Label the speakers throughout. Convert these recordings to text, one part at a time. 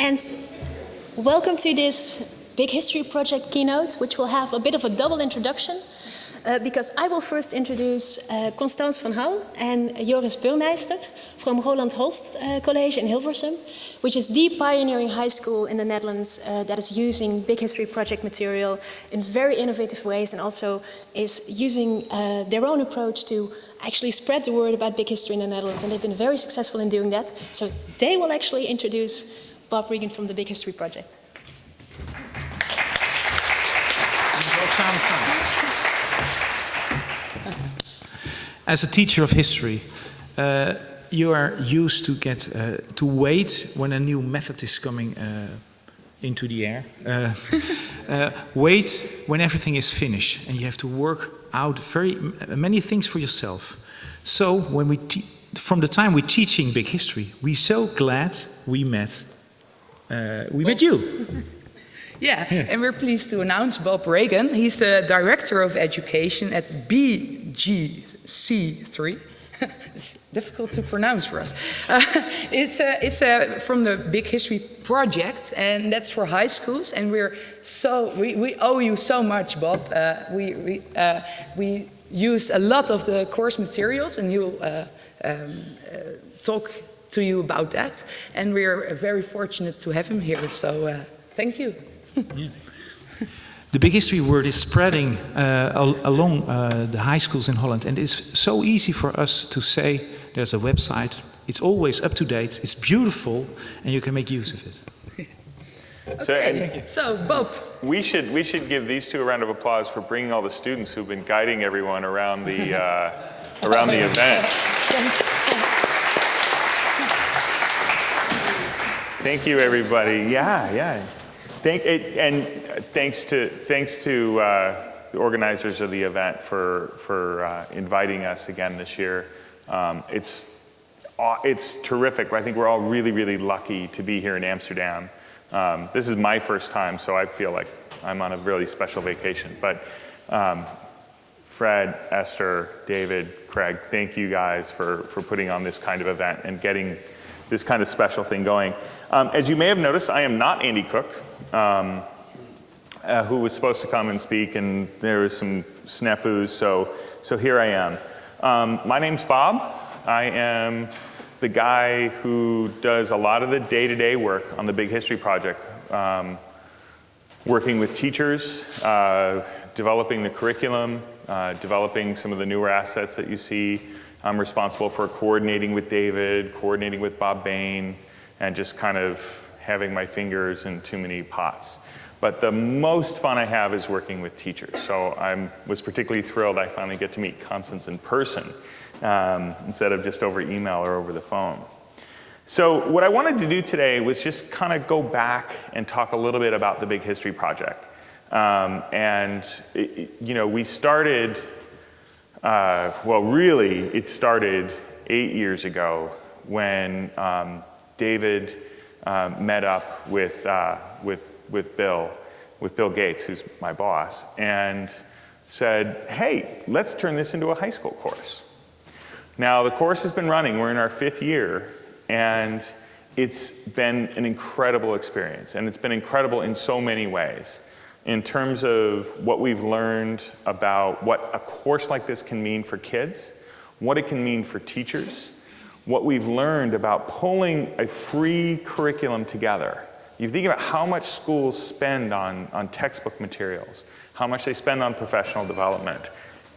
Speaker 1: And welcome to this Big History Project keynote, which will have a bit of a double introduction, because I will first introduce Constance van Houw and Joris Burmeister from Roland Holst College in Hilversum, which is the pioneering high school in the Netherlands that is using Big History Project material in very innovative ways, and also is using their own approach to actually spread the word about big history in the Netherlands, and they've been very successful in doing that. So they will actually introduce Bob Regan from the Big History Project.
Speaker 2: As a teacher of history, you are used to get to wait when a new method is coming into the air. Wait when everything is finished, and you have to work out many things for yourself. So when from the time we're teaching big history, we're so glad we met you.
Speaker 3: Yeah, and we're pleased to announce Bob Regan. He's the Director of Education at BGC3. It's difficult to pronounce for us. It's from the Big History Project, and that's for high schools. And we owe you so much, Bob. We use a lot of the course materials, and he'll talk to you about that. And we're very fortunate to have him here. So thank you.
Speaker 2: Yeah. The Big History word is spreading along the high schools in Holland, and it's so easy for us to say there's a website, it's always up to date, it's beautiful, and you can make use of it.
Speaker 3: Okay. So Bob.
Speaker 4: We should give these two a round of applause for bringing all the students who've been guiding everyone around the event.
Speaker 1: Thanks.
Speaker 4: Thank you, everybody. Yeah. Thanks to the organizers of the event for inviting us again this year. It's terrific. I think we're all really lucky to be here in Amsterdam. This is my first time, so I feel like I'm on a really special vacation. But Fred, Esther, David, Craig, thank you guys for putting on this kind of event and getting this kind of special thing going. As you may have noticed, I am not Andy Cook, who was supposed to come and speak, and there was some snafus, so here I am. My name's Bob. I am the guy who does a lot of the day-to-day work on the Big History Project, working with teachers, developing the curriculum, developing some of the newer assets that you see. I'm responsible for coordinating with David, coordinating with Bob Bain, and just kind of having my fingers in too many pots. But the most fun I have is working with teachers. So I was particularly thrilled I finally get to meet Constance in person instead of just over email or over the phone. So what I wanted to do today was just kind of go back and talk a little bit about the Big History Project. We started, it started 8 years ago when David met up with Bill Gates, who's my boss, and said, hey, let's turn this into a high school course. Now, the course has been running. We're in our 5th year, and it's been an incredible experience, and it's been incredible in so many ways. In terms of what we've learned about what a course like this can mean for kids, what it can mean for teachers, what we've learned about pulling a free curriculum together. You think about how much schools spend on textbook materials, how much they spend on professional development,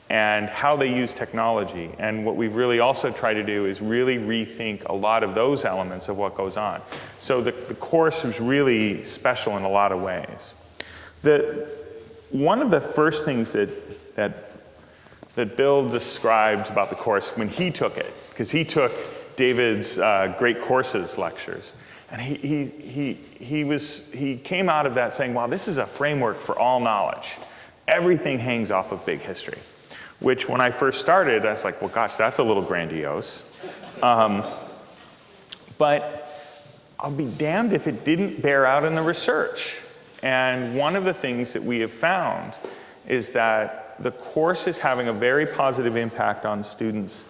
Speaker 4: and how they use technology. And what we've really also tried to do is really rethink a lot of those elements of what goes on. So the course was really special in a lot of ways. One of the first things that Bill described about the course when he took it, because he took David's Great Courses lectures, and he came out of that saying, wow, this is a framework for all knowledge. Everything hangs off of big history, which when I first started, I was like, well, gosh, that's a little grandiose. But I'll be damned if it didn't bear out in the research. And one of the things that we have found is that the course is having a very positive impact on students,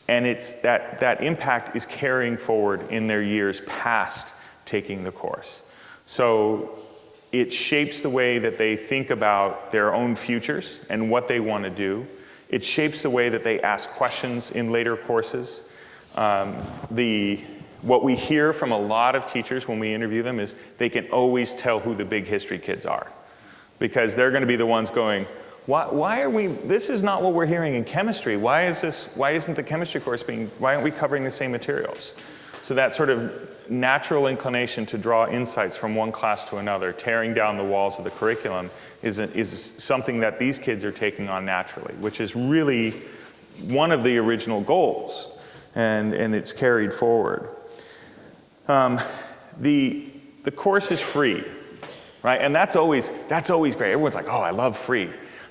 Speaker 4: and it's that impact is carrying forward in their years past taking the course. So it shapes the way that they think about their own futures and what they want to do. It shapes the way that they ask questions in later courses. What we hear from a lot of teachers when we interview them is they can always tell who the big history kids are, because they're going to be the ones going, why are we, this is not what we're hearing in chemistry. Why isn't the chemistry course why aren't we covering the same materials? So that sort of natural inclination to draw insights from one class to another, tearing down the walls of the curriculum, is something that these kids are taking on naturally, which is really one of the original goals, and it's carried forward. The course is free, right? And that's always great. Everyone's like, oh, I love free.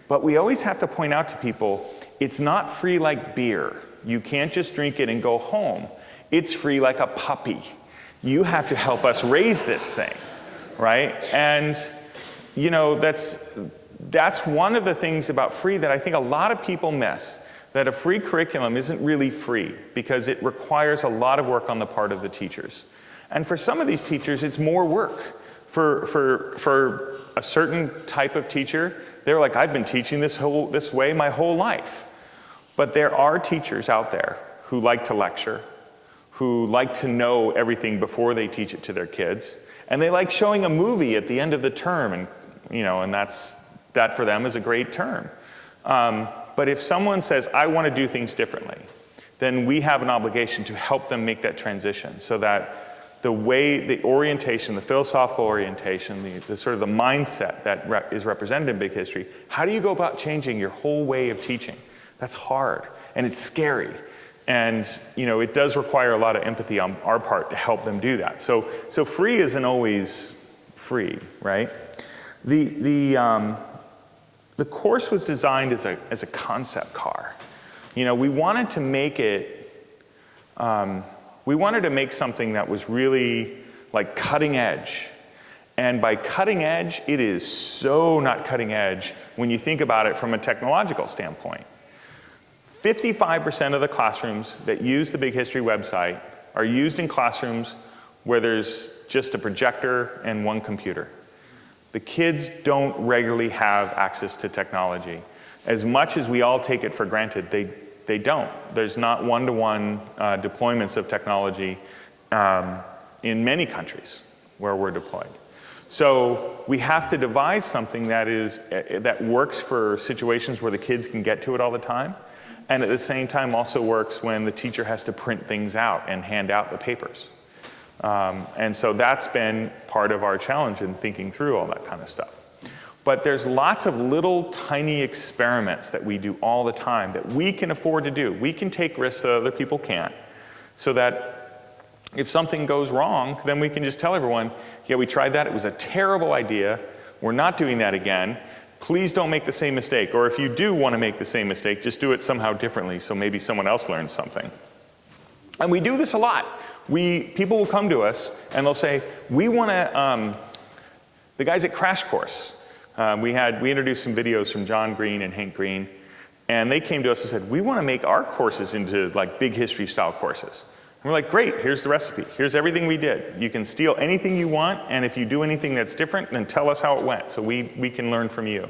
Speaker 4: But we always have to point out to people, it's not free like beer. You can't just drink it and go home. It's free like a puppy. You have to help us raise this thing, right? And you know, that's one of the things about free that I think a lot of people miss, that a free curriculum isn't really free because it requires a lot of work on the part of the teachers. And for some of these teachers, it's more work. For a certain type of teacher, they're like, I've been teaching this way my whole life. But there are teachers out there who like to lecture, who like to know everything before they teach it to their kids, and they like showing a movie at the end of the term, and that for them is a great term. But if someone says, I want to do things differently, then we have an obligation to help them make that transition, so that the orientation, the philosophical orientation, the sort of the mindset that is represented in Big History, how do you go about changing your whole way of teaching? That's hard, and it's scary. And it does require a lot of empathy on our part to help them do that. So free isn't always free, right? The course was designed as a concept car. We wanted to make it. We wanted to make something that was really like cutting edge. And by cutting edge, it is so not cutting edge when you think about it from a technological standpoint. 55% of the classrooms that use the Big History website are used in classrooms where there's just a projector and one computer. The kids don't regularly have access to technology. As much as we all take it for granted, they don't. There's not one-to-one deployments of technology in many countries where we're deployed. So we have to devise something that works for situations where the kids can get to it all the time, and at the same time also works when the teacher has to print things out and hand out the papers. And so that's been part of our challenge in thinking through all that kind of stuff. But there's lots of little tiny experiments that we do all the time that we can afford to do. We can take risks that other people can't, so that if something goes wrong, then we can just tell everyone, yeah, we tried that, it was a terrible idea, we're not doing that again, please don't make the same mistake. Or if you do want to make the same mistake, just do it somehow differently so maybe someone else learns something. And we do this a lot. People will come to us and they'll say, we want to, the guys at Crash Course, we introduced some videos from John Green and Hank Green, and they came to us and said, we want to make our courses into like Big History style courses. And we're like, great, here's the recipe. Here's everything we did. You can steal anything you want, and if you do anything that's different, then tell us how it went so we can learn from you.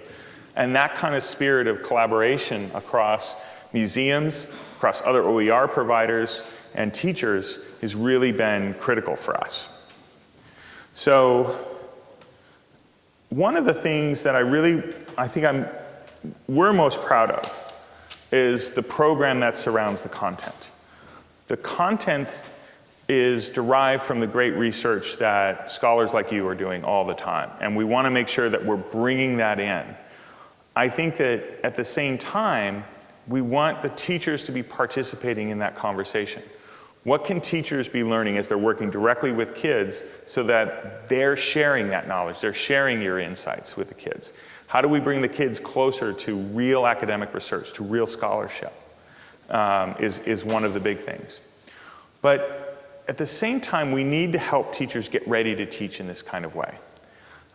Speaker 4: And that kind of spirit of collaboration across museums, across other OER providers and teachers has really been critical for us. So one of the things that we're most proud of is the program that surrounds the content. The content is derived from the great research that scholars like you are doing all the time, and we want to make sure that we're bringing that in. I think that at the same time, we want the teachers to be participating in that conversation. What can teachers be learning as they're working directly with kids so that they're sharing that knowledge, they're sharing your insights with the kids? How do we bring the kids closer to real academic research, to real scholarship, is one of the big things. But at the same time, we need to help teachers get ready to teach in this kind of way.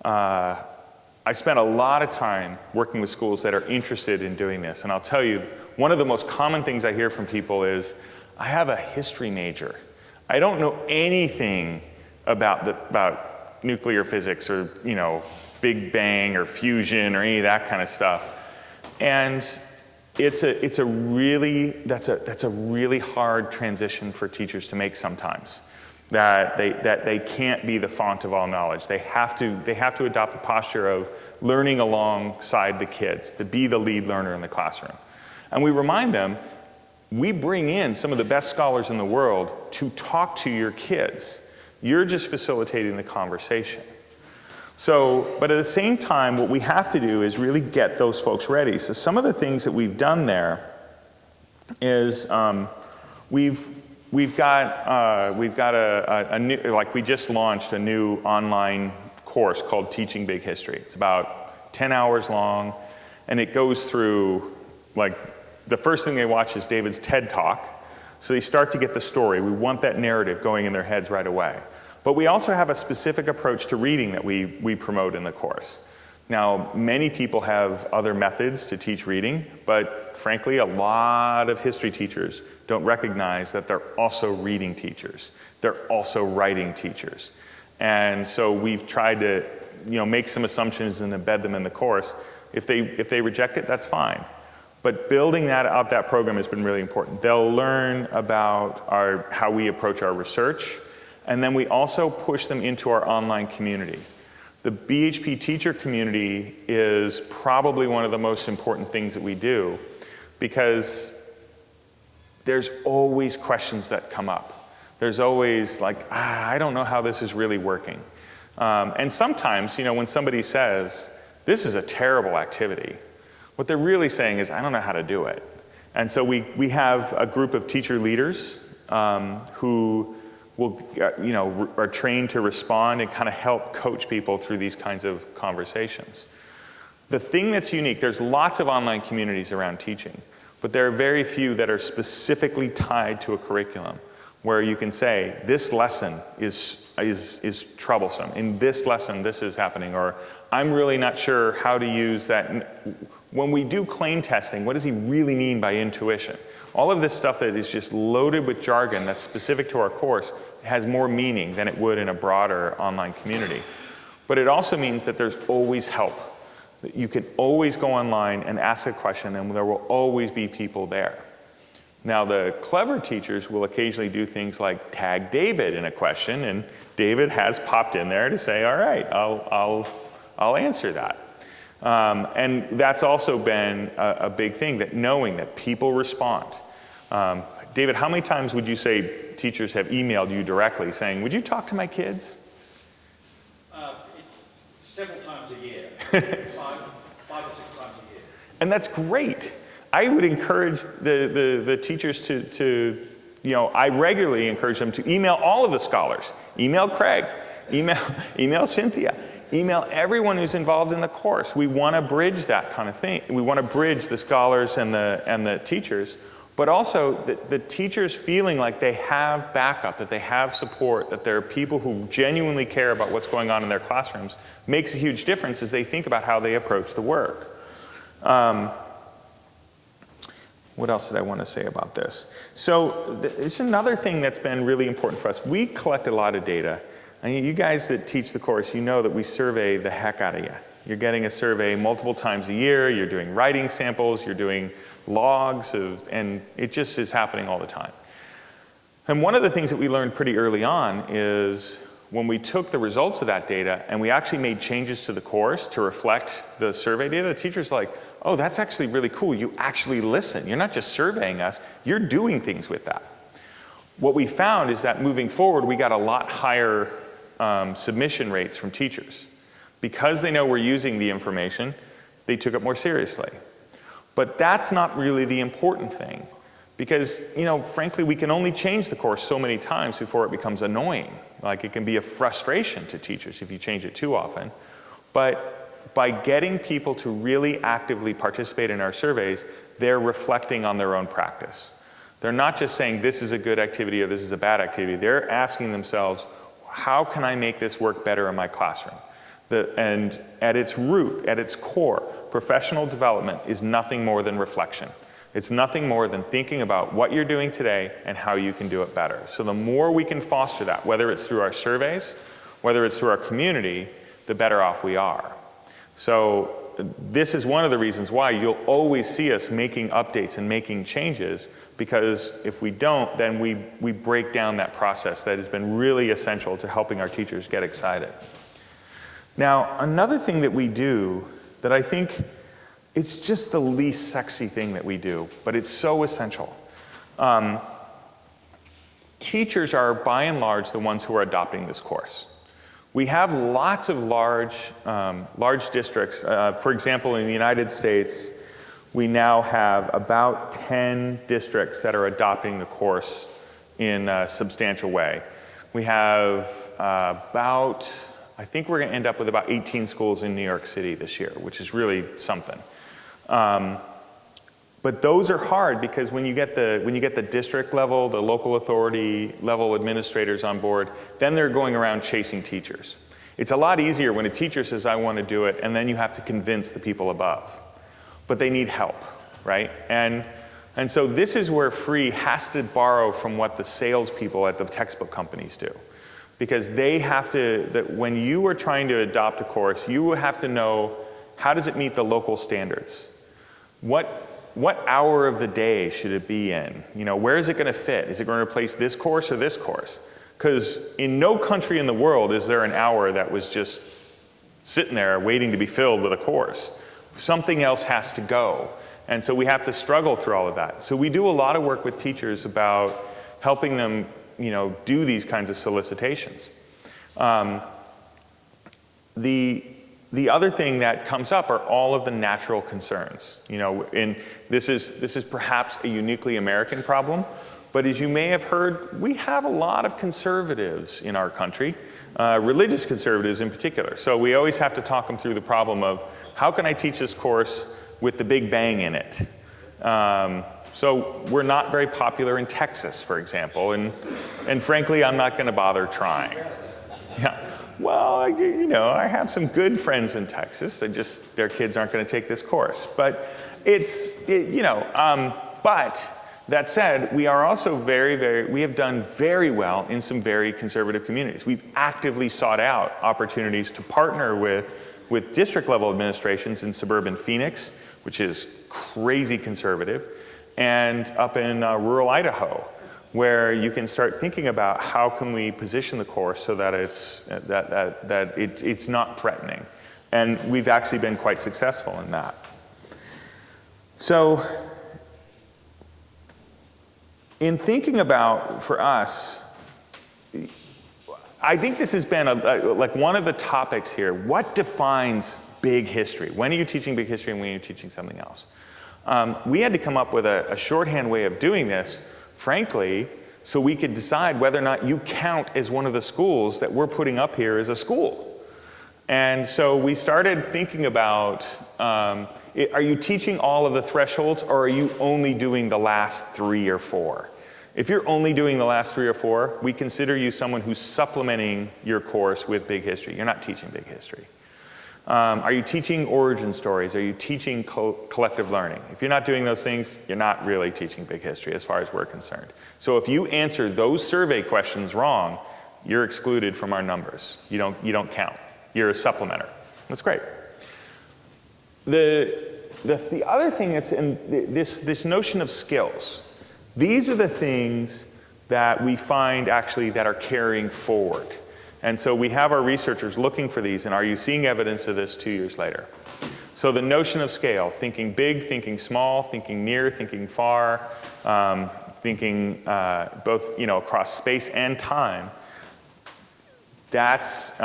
Speaker 4: I spent a lot of time working with schools that are interested in doing this, and I'll tell you, one of the most common things I hear from people is, I have a history major. I don't know anything about nuclear physics or, you know, Big Bang or fusion or any of that kind of stuff. And that's a really hard transition for teachers to make sometimes. That they can't be the font of all knowledge. They have to adopt the posture of learning alongside the kids, to be the lead learner in the classroom. And we remind them, we bring in some of the best scholars in the world to talk to your kids. You're just facilitating the conversation. So, but at the same time, what we have to do is really get those folks ready. So some of the things that we've done there is we've got a new, like we just launched a new online course called Teaching Big History. It's about 10 hours long, and it goes through, like, the first thing they watch is David's TED Talk. So they start to get the story. We want that narrative going in their heads right away. But we also have a specific approach to reading that we promote in the course. Now, many people have other methods to teach reading, but frankly, a lot of history teachers don't recognize that they're also reading teachers. They're also writing teachers. And so we've tried to, you know, make some assumptions and embed them in the course. If they reject it, that's fine. But building that program has been really important. They'll learn about how we approach our research, and then we also push them into our online community. The BHP teacher community is probably one of the most important things that we do, because there's always questions that come up. There's always like, I don't know how this is really working. And sometimes, you know, when somebody says, this is a terrible activity, what they're really saying is, I don't know how to do it. And so we have a group of teacher leaders who will, you know, are trained to respond and kind of help coach people through these kinds of conversations. The thing that's unique, there's lots of online communities around teaching, but there are very few that are specifically tied to a curriculum where you can say, this lesson is troublesome. In this lesson, this is happening, or I'm really not sure how to use that. When we do claim testing, what does he really mean by intuition? All of this stuff that is just loaded with jargon that's specific to our course has more meaning than it would in a broader online community. But it also means that there's always help. That you can always go online and ask a question, and there will always be people there. Now, the clever teachers will occasionally do things like tag David in a question, and David has popped in there to say, all right, I'll answer that. And that's also been a big thing, that knowing that people respond. David, how many times would you say teachers have emailed you directly saying, would you talk to my kids?
Speaker 5: Several times a year, five or six times a year.
Speaker 4: And that's great. I would encourage the teachers to, you know, I regularly encourage them to email all of the scholars. Email Craig, email Cynthia. Email everyone who's involved in the course. We want to bridge that kind of thing. We want to bridge the scholars and the teachers, but also the teachers feeling like they have backup, that they have support, that there are people who genuinely care about what's going on in their classrooms makes a huge difference as they think about how they approach the work. What else did I want to say about this? So it's another thing that's been really important for us. We collect a lot of data. And you guys that teach the course, you know that we survey the heck out of you. You're getting a survey multiple times a year, you're doing writing samples, you're doing logs, and it just is happening all the time. And one of the things that we learned pretty early on is when we took the results of that data and we actually made changes to the course to reflect the survey data, the teachers were like, oh, that's actually really cool. You actually listen. You're not just surveying us, you're doing things with that. What we found is that moving forward, we got a lot higher submission rates from teachers. Because they know we're using the information, they took it more seriously. But that's not really the important thing. Because, you know, frankly, we can only change the course so many times before it becomes annoying. Like, it can be a frustration to teachers if you change it too often. But by getting people to really actively participate in our surveys, they're reflecting on their own practice. They're not just saying this is a good activity or this is a bad activity. They're asking themselves, how can I make this work better in my classroom? And at its root, at its core, professional development is nothing more than reflection. It's nothing more than thinking about what you're doing today and how you can do it better. So the more we can foster that, whether it's through our surveys, whether it's through our community, the better off we are. So this is one of the reasons why you'll always see us making updates and making changes, because if we don't, then we break down that process that has been really essential to helping our teachers get excited. Now, another thing that we do that I think it's just the least sexy thing that we do, but it's so essential. Teachers are, by and large, the ones who are adopting this course. We have lots of large districts. For example, in the United States, we now have about 10 districts that are adopting the course in a substantial way. We have I think we're going to end up with about 18 schools in New York City this year, which is really something. But those are hard because when you get the district level, the local authority level administrators on board, then they're going around chasing teachers. It's a lot easier when a teacher says, I want to do it, and then you have to convince the people above. But they need help, right? And so this is where Free has to borrow from what the salespeople at the textbook companies do. Because they have to, when you are trying to adopt a course, you have to know, how does it meet the local standards? What hour of the day should it be in? You know, where is it going to fit? Is it going to replace this course or this course? Because in no country in the world is there an hour that was just sitting there waiting to be filled with a course. Something else has to go. And so we have to struggle through all of that. So we do a lot of work with teachers about helping them, you know, do these kinds of solicitations. The other thing that comes up are all of the natural concerns. You know, and this is perhaps a uniquely American problem, but as you may have heard, we have a lot of conservatives in our country, religious conservatives in particular. So we always have to talk them through the problem of, how can I teach this course with the Big Bang in it? So we're not very popular in Texas, for example, and frankly, I'm not going to bother trying. Yeah. Well, you know, I have some good friends in Texas. Their kids aren't going to take this course. But but that said, we are also we have done very well in some very conservative communities. We've actively sought out opportunities to partner with district level administrations in suburban Phoenix, which is crazy conservative, and up in rural Idaho, where you can start thinking about how can we position the course so that it's not threatening. And we've actually been quite successful in that. So in thinking about, for us, I think this has been like one of the topics here. What defines big history? When are you teaching big history and when are you teaching something else? We had to come up with a shorthand way of doing this, frankly, so we could decide whether or not you count as one of the schools that we're putting up here as a school. And so we started thinking about, are you teaching all of the thresholds, or are you only doing the last 3 or 4? If you're only doing the last 3 or 4, we consider you someone who's supplementing your course with big history. You're not teaching big history. Are you teaching origin stories? Are you teaching collective learning? If you're not doing those things, you're not really teaching big history as far as we're concerned. So if you answer those survey questions wrong, you're excluded from our numbers. You don't count. You're a supplementer. That's great. The other thing that's in this notion of skills, these are the things that we find actually that are carrying forward. And so we have our researchers looking for these, and are you seeing evidence of this 2 years later? So the notion of scale, thinking big, thinking small, thinking near, thinking far, thinking both across space and time, that's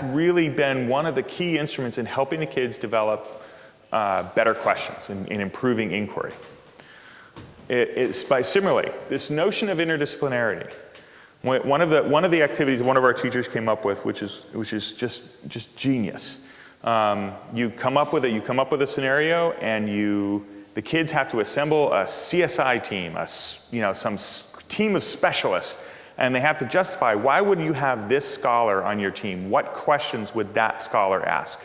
Speaker 4: really been one of the key instruments in helping the kids develop better questions in improving inquiry. Similarly, this notion of interdisciplinarity. One of the activities one of our teachers came up with, which is just genius. You come up with a scenario, and the kids have to assemble a CSI team, some team of specialists, and they have to justify, why would you have this scholar on your team? What questions would that scholar ask?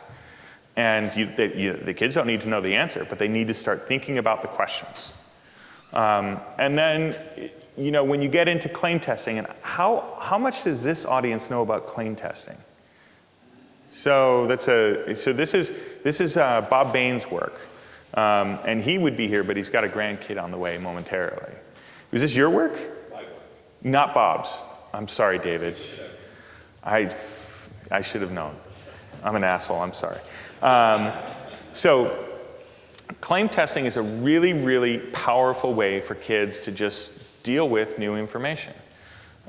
Speaker 4: And the kids don't need to know the answer, but they need to start thinking about the questions. And then, when you get into claim testing, and how much does this audience know about claim testing? So this is Bob Bain's work, and he would be here, but he's got a grandkid on the way momentarily. Was this your work? Not Bob's. I'm sorry, David. I should have known. I'm an asshole. I'm sorry. So claim testing is a really, really powerful way for kids to just deal with new information.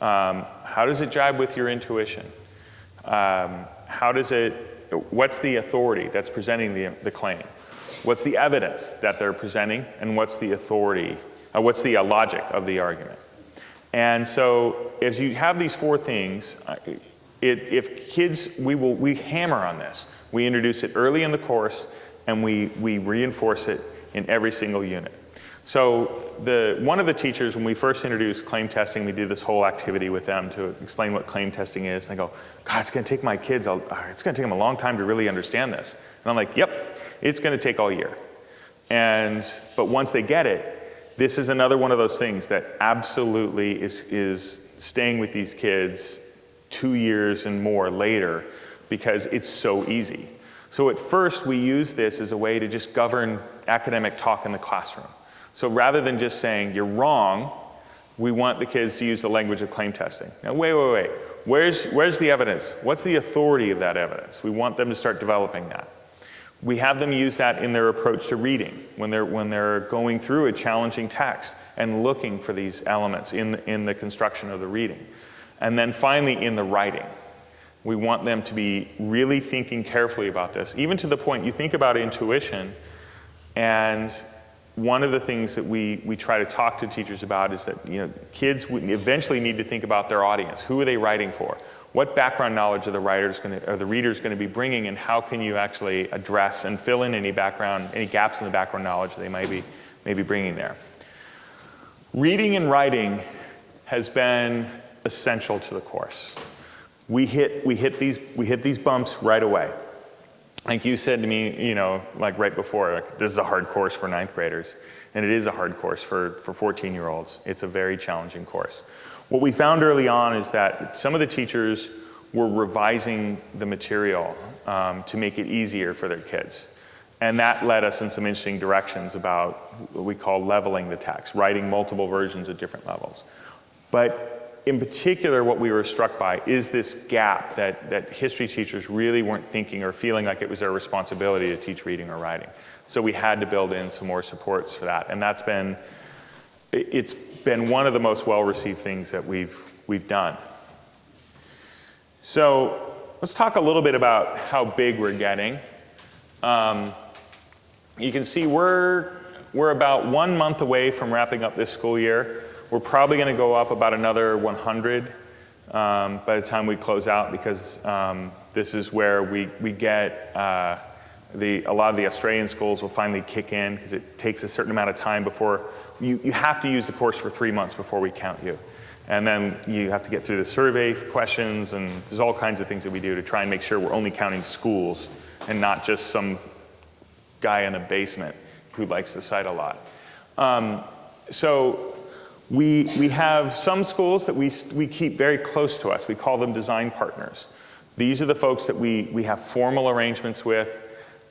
Speaker 4: How does it jibe with your intuition? What's the authority that's presenting the claim? What's the evidence that they're presenting? And what's the authority, what's the logic of the argument? And so as you have these four things, if kids, we hammer on this. We introduce it early in the course, and we reinforce it in every single unit. So one of the teachers, when we first introduced claim testing, we did this whole activity with them to explain what claim testing is. And they go, God, it's going to take my kids, it's going to take them a long time to really understand this. And I'm like, yep, it's going to take all year. But once they get it, this is another one of those things that absolutely is staying with these kids 2 years and more later, because it's so easy. So at first, we use this as a way to just govern academic talk in the classroom. So rather than just saying, you're wrong, we want the kids to use the language of claim testing. Now, wait. Where's the evidence? What's the authority of that evidence? We want them to start developing that. We have them use that in their approach to reading, when they're going through a challenging text and looking for these elements in the construction of the reading. And then finally, in the writing. We want them to be really thinking carefully about this, even to the point you think about intuition. And one of the things that we try to talk to teachers about is that kids would eventually need to think about their audience. Who are they writing for? What background knowledge are the readers going to be bringing, and how can you actually address and fill in any gaps in the background knowledge they may be bringing there? Reading and writing has been essential to the course. We hit these bumps right away. Like you said to me, like right before, this is a hard course for 9th graders. And it is a hard course for 14-year-olds. It's a very challenging course. What we found early on is that some of the teachers were revising the material to make it easier for their kids. And that led us in some interesting directions about what we call leveling the text, writing multiple versions at different levels. But in particular, what we were struck by is this gap that history teachers really weren't thinking or feeling like it was their responsibility to teach reading or writing. So we had to build in some more supports for that. And it's been one of the most well-received things that we've done. So let's talk a little bit about how big we're getting. You can see we're about 1 month away from wrapping up this school year. We're probably going to go up about another 100 by the time we close out, because this is where we get a lot of the Australian schools will finally kick in, because it takes a certain amount of time before you have to use the course for 3 months before we count you. And then you have to get through the survey questions, and there's all kinds of things that we do to try and make sure we're only counting schools and not just some guy in a basement who likes the site a lot. So we have some schools that we keep very close to us. We call them design partners. These are the folks that we have formal arrangements with,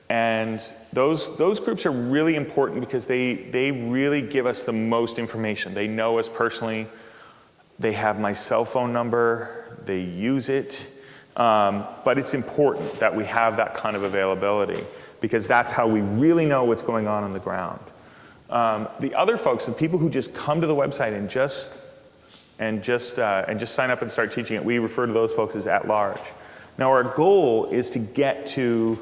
Speaker 4: and those groups are really important because they really give us the most information. They know us personally. They have my cell phone number. They use it. But it's important that we have that kind of availability, because that's how we really know what's going on the ground. The other folks, the people who just come to the website and just sign up and start teaching it, we refer to those folks as at large. Now, our goal is to get to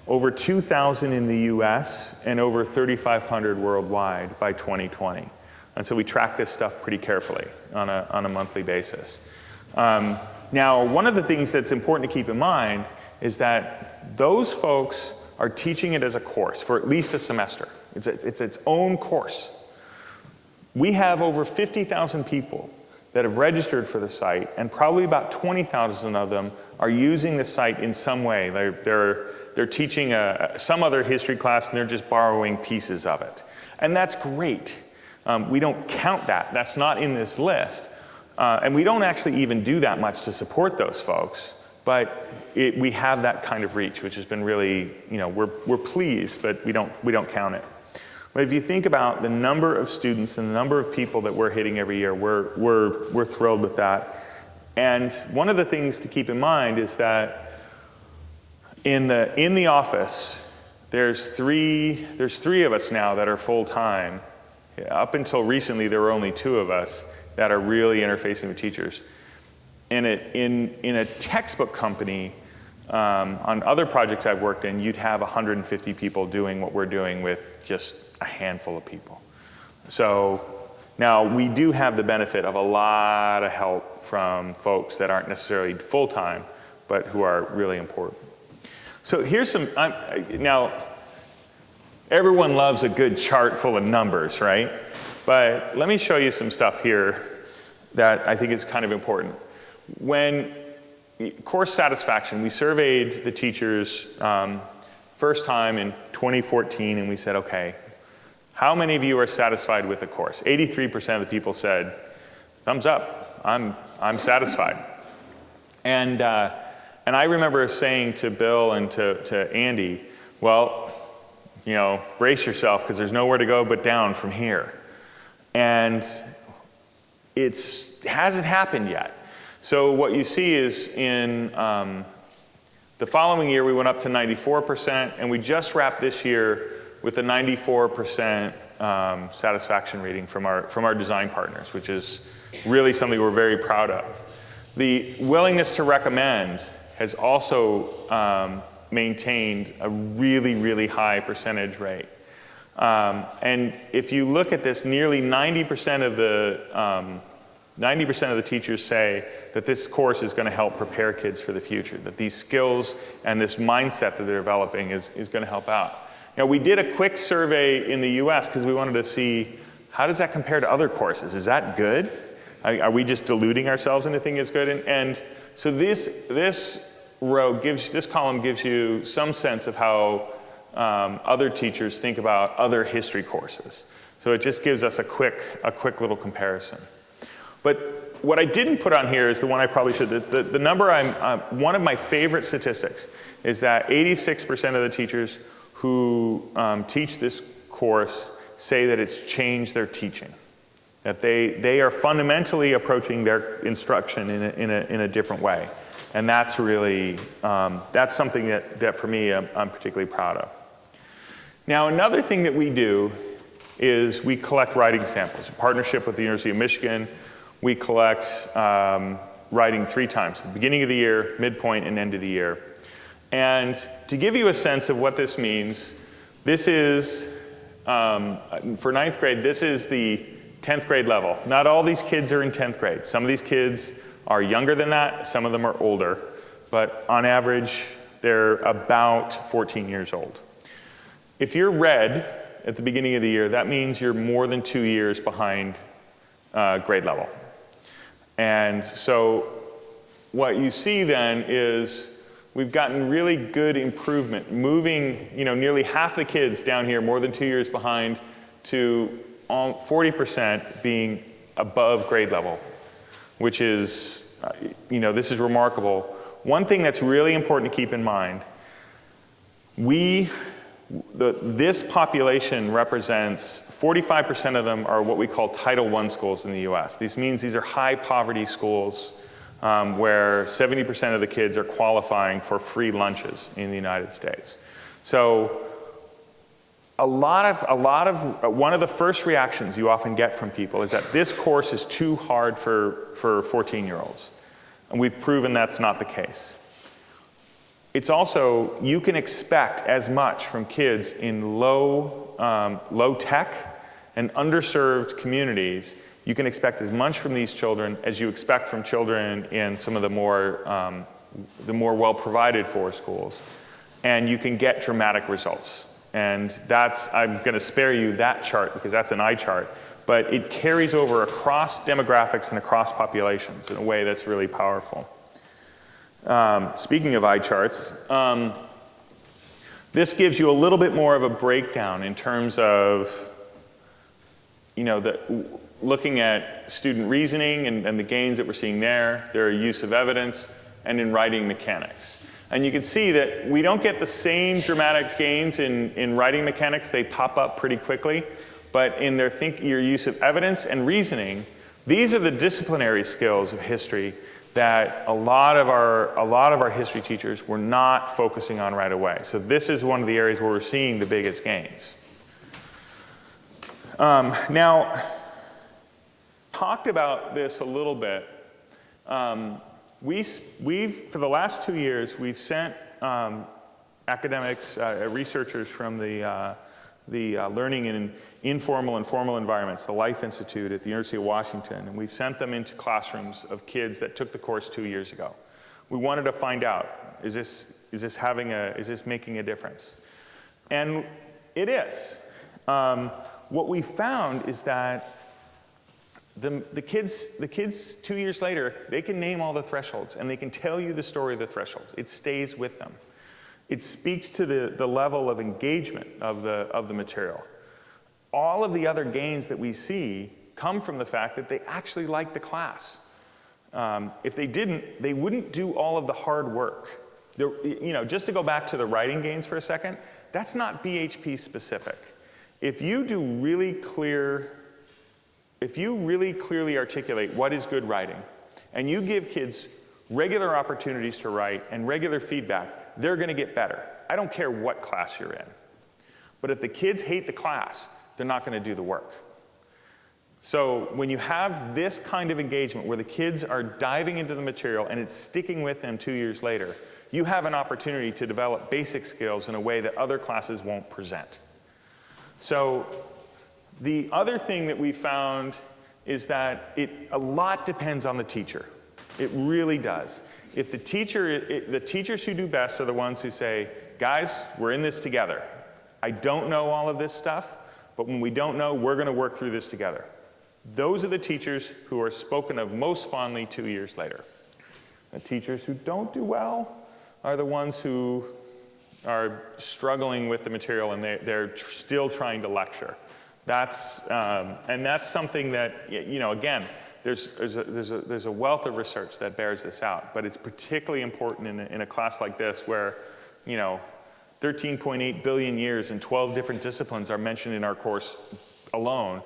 Speaker 4: over 2,000 in the US and over 3,500 worldwide by 2020. And so we track this stuff pretty carefully on a monthly basis. Now, one of the things that's important to keep in mind is that those folks are teaching it as a course for at least a semester. It's its own course. We have over 50,000 people that have registered for the site, and probably about 20,000 of them are using the site in some way. They're teaching some other history class and they're just borrowing pieces of it. And that's great. We don't count that. That's not in this list. And we don't actually even do that much to support those folks, but we have that kind of reach, which has been really, we're pleased, but we don't count it. But if you think about the number of students and the number of people that we're hitting every year, we're thrilled with that. And one of the things to keep in mind is that in the office, there's three of us now that are full-time. Up until recently, there were only 2 of us that are really interfacing with teachers. In a textbook company, on other projects I've worked in, you'd have 150 people doing what we're doing with just a handful of people. So now we do have the benefit of a lot of help from folks that aren't necessarily full-time, but who are really important. So here's some, now everyone loves a good chart full of numbers, right? But let me show you some stuff here that I think is kind of important. When course satisfaction, we surveyed the teachers first time in 2014, and we said, okay, how many of you are satisfied with the course? 83% of the people said, thumbs up, I'm satisfied. And I remember saying to Bill and to Andy, well, brace yourself because there's nowhere to go but down from here. And it hasn't happened yet. So what you see is in the following year, we went up to 94%, and we just wrapped this year with a 94% satisfaction rating from our design partners, which is really something we're very proud of. The willingness to recommend has also maintained a really, really high percentage rate. And if you look at this, nearly 90% of the teachers say that this course is going to help prepare kids for the future, that these skills and this mindset that they're developing is going to help out. Now, we did a quick survey in the US because we wanted to see how does that compare to other courses? Is that good? Are we just deluding ourselves into thinking it's good? And so this column gives you some sense of how other teachers think about other history courses. So it just gives us a quick little comparison. But what I didn't put on here is the one I probably should. The number one of my favorite statistics is that 86% of the teachers who teach this course say that it's changed their teaching. That they are fundamentally approaching their instruction in a different way. And that's really, that's something that for me I'm particularly proud of. Now, another thing that we do is we collect writing samples. In partnership with the University of Michigan, we collect writing 3 times, the beginning of the year, midpoint, and end of the year. And to give you a sense of what this means, this is, for 9th grade, this is the 10th grade level. Not all these kids are in 10th grade. Some of these kids are younger than that, some of them are older, but on average, they're about 14 years old. If you're red at the beginning of the year, that means you're more than 2 years behind grade level. And so what you see then is we've gotten really good improvement, moving nearly half the kids down here more than 2 years behind to 40% being above grade level, which is, this is remarkable. One thing that's really important to keep in mind, this population represents 45% of them are what we call Title I schools in the US. This means these are high poverty schools where 70% of the kids are qualifying for free lunches in the United States. So one of the first reactions you often get from people is that this course is too hard for 14-year-olds. And we've proven that's not the case. It's also, you can expect as much from kids in low tech and underserved communities. You can expect as much from these children as you expect from children in some of the more well provided for schools. And you can get dramatic results. And I'm going to spare you that chart because that's an eye chart. but it carries over across demographics and across populations in a way that's really powerful. Speaking of eye charts, this gives you a little bit more of a breakdown in terms of, looking at student reasoning and the gains that we're seeing there, their use of evidence, and in writing mechanics. And you can see that we don't get the same dramatic gains in writing mechanics. They pop up pretty quickly. But in your use of evidence and reasoning, these are the disciplinary skills of history that a lot of our history teachers were not focusing on right away. So this is one of the areas where we're seeing the biggest gains. Now, talked about this a little bit. We've for the last 2 years, we've sent academics, researchers from the Learning in Informal and Formal Environments, the Life Institute at the University of Washington, and we've sent them into classrooms of kids that took the course 2 years ago. We wanted to find out, is this making a difference? And it is. What we found is that the kids 2 years later, they can name all the thresholds and they can tell you the story of the thresholds. It stays with them. It speaks to the level of engagement of the material. All of the other gains that we see come from the fact that they actually like the class. If they didn't, they wouldn't do all of the hard work. Just to go back to the writing gains for a second, that's not BHP specific. If you really clearly articulate what is good writing, and you give kids regular opportunities to write and regular feedback, they're going to get better. I don't care what class you're in. But if the kids hate the class, they're not going to do the work. So when you have this kind of engagement where the kids are diving into the material and it's sticking with them 2 years later, you have an opportunity to develop basic skills in a way that other classes won't present. So the other thing that we found is that a lot depends on the teacher. It really does. If the teachers who do best are the ones who say, guys, we're in this together. I don't know all of this stuff, but when we don't know, we're going to work through this together. Those are the teachers who are spoken of most fondly 2 years later. The teachers who don't do well are the ones who are struggling with the material and they're still trying to lecture. And that's something that, again, there's a wealth of research that bears this out, but it's particularly important in a class like this where, 13.8 billion years and 12 different disciplines are mentioned in our course alone.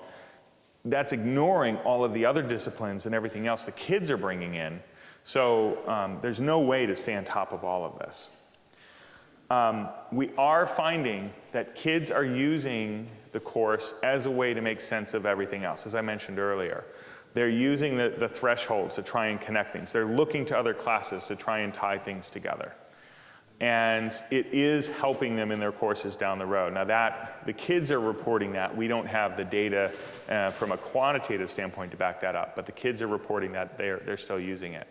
Speaker 4: That's ignoring all of the other disciplines and everything else the kids are bringing in. So there's no way to stay on top of all of this. We are finding that kids are using the course as a way to make sense of everything else, as I mentioned earlier. They're using the thresholds to try and connect things. They're looking to other classes to try and tie things together. And it is helping them in their courses down the road. Now the kids are reporting that. We don't have the data from a quantitative standpoint to back that up, but the kids are reporting that they're still using it.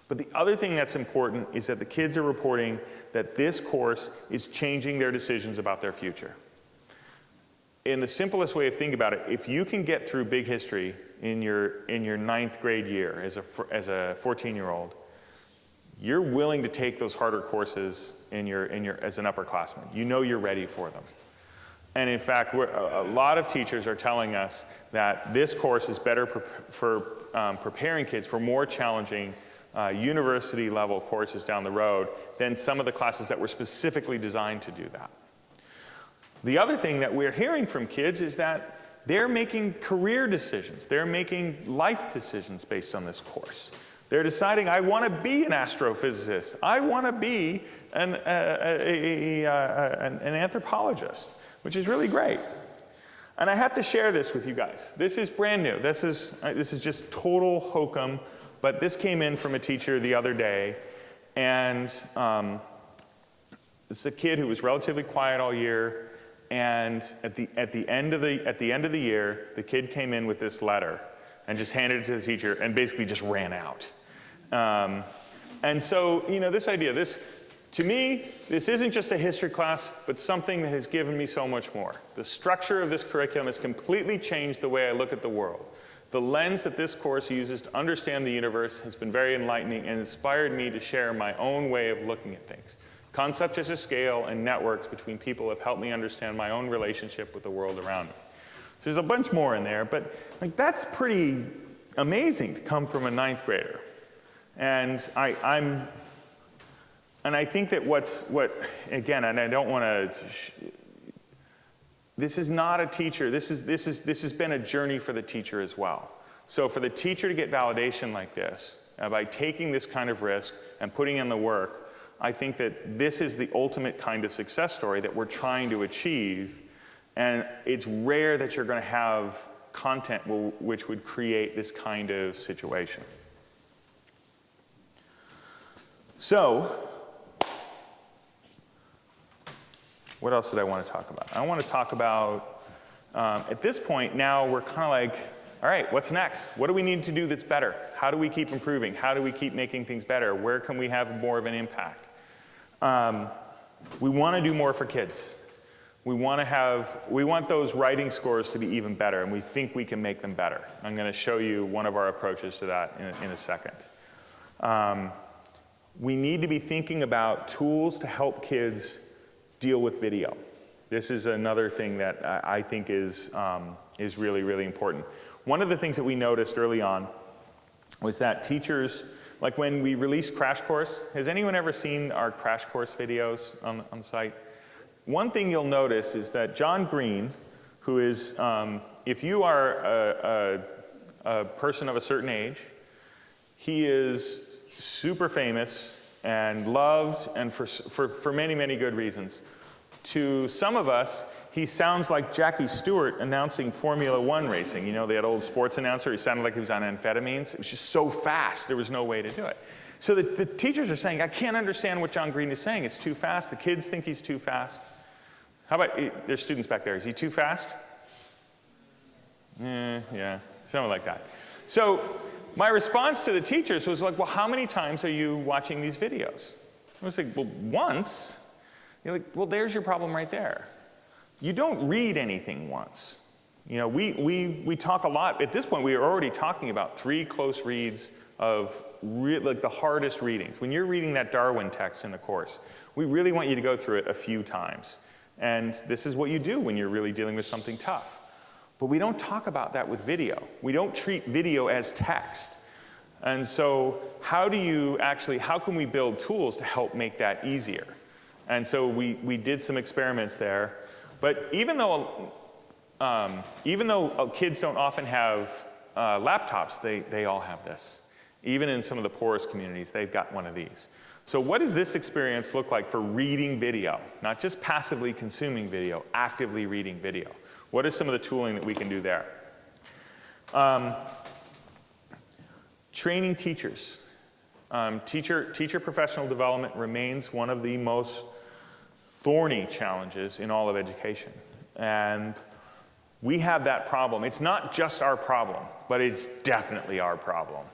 Speaker 4: But the other thing that's important is that the kids are reporting that this course is changing their decisions about their future. In the simplest way of thinking about it, if you can get through big history in your ninth grade year as a 14-year-old, you're willing to take those harder courses as an upperclassman. You know you're ready for them. And in fact, a lot of teachers are telling us that this course is better for preparing kids for more challenging university-level courses down the road than some of the classes that were specifically designed to do that. The other thing that we're hearing from kids is that they're making career decisions. They're making life decisions based on this course. They're deciding, I want to be an astrophysicist. I want to be an anthropologist, which is really great. And I have to share this with you guys. This is brand new. This is just total hokum, but this came in from a teacher the other day, and this is a kid who was relatively quiet all year. And at the end of the year, the kid came in with this letter and just handed it to the teacher and basically just ran out. And so, this idea, To me, this isn't just a history class, but something that has given me so much more. The structure of this curriculum has completely changed the way I look at the world. The lens that this course uses to understand the universe has been very enlightening and inspired me to share my own way of looking at things. Concepts such as scale and networks between people have helped me understand my own relationship with the world around me. So there's a bunch more in there, but like, that's pretty amazing to come from a 9th grader. And I think that again, and I don't want to, this is not a teacher, this has been a journey for the teacher as well. So for the teacher to get validation like this, by taking this kind of risk and putting in the work, I think that this is the ultimate kind of success story that we're trying to achieve. And it's rare that you're going to have content which would create this kind of situation. So, what else did I want to talk about? I want to talk about, at this point now, we're kind of like, all right, what's next? What do we need to do that's better? How do we keep improving? How do we keep making things better? Where can we have more of an impact? We want to do more for kids. We want those writing scores to be even better, and we think we can make them better. I'm going to show you one of our approaches to that in a second. We need to be thinking about tools to help kids deal with video. This is another thing that I think is really, really important. One of the things that we noticed early on was that teachers, like when we released Crash Course, has anyone ever seen our Crash Course videos on the site? One thing you'll notice is that John Green, who is, if you are a person of a certain age, he is super famous and loved, and for many, many good reasons. To some of us, he sounds like Jackie Stewart announcing Formula One racing. You know, that old sports announcer, he sounded like he was on amphetamines. It was just so fast, there was no way to do it. So the teachers are saying, I can't understand what John Green is saying. It's too fast. The kids think he's too fast. How about, there's students back there. Is he too fast? Yeah, something like that. So my response to the teachers was like, well, how many times are you watching these videos? I was like, well, once. You're like, well, there's your problem right there. You don't read anything once. You know, we talk a lot. At this point, we are already talking about 3 close reads of like the hardest readings. When you're reading that Darwin text in the course, we really want you to go through it a few times. And this is what you do when you're really dealing with something tough. But we don't talk about that with video. We don't treat video as text. And so how can we build tools to help make that easier? And so we did some experiments there. But even though kids don't often have laptops, they all have this. Even in some of the poorest communities, they've got one of these. So what does this experience look like for reading video? Not just passively consuming video, actively reading video. What is some of the tooling that we can do there? Training teachers. Teacher professional development remains one of the most thorny challenges in all of education. And we have that problem. It's not just our problem, but it's definitely our problem.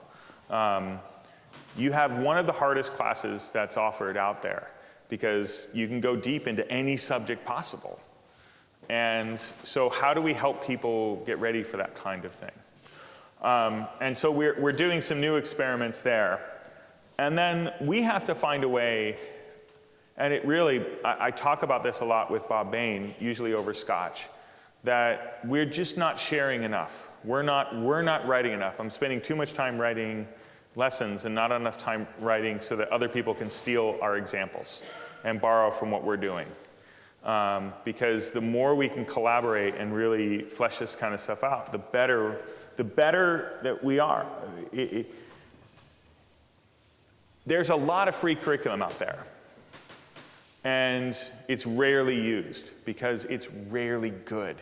Speaker 4: You have one of the hardest classes that's offered out there because you can go deep into any subject possible. And so how do we help people get ready for that kind of thing? And so we're doing some new experiments there. And then we have to find a way, and it really, I talk about this a lot with Bob Bain, usually over Scotch, that we're just not sharing enough. We're not writing enough. I'm spending too much time writing lessons and not enough time writing so that other people can steal our examples and borrow from what we're doing. Because the more we can collaborate and really flesh this kind of stuff out, the better that we are. There's a lot of free curriculum out there. And it's rarely used because it's rarely good.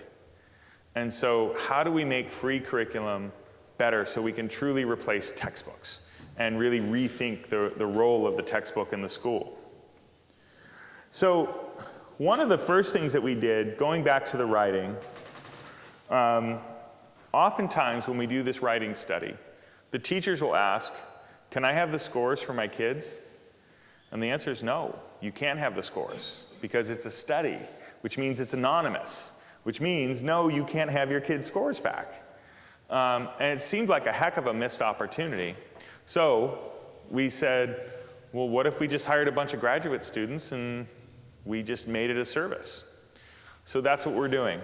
Speaker 4: And so how do we make free curriculum better so we can truly replace textbooks and really rethink the role of the textbook in the school? So one of the first things that we did, going back to the writing, oftentimes when we do this writing study, the teachers will ask, can I have the scores for my kids? And the answer is no. You can't have the scores because it's a study, which means it's anonymous, which means, no, you can't have your kids' scores back. And it seemed like a heck of a missed opportunity. So we said, well, what if we just hired a bunch of graduate students and we just made it a service? So that's what we're doing.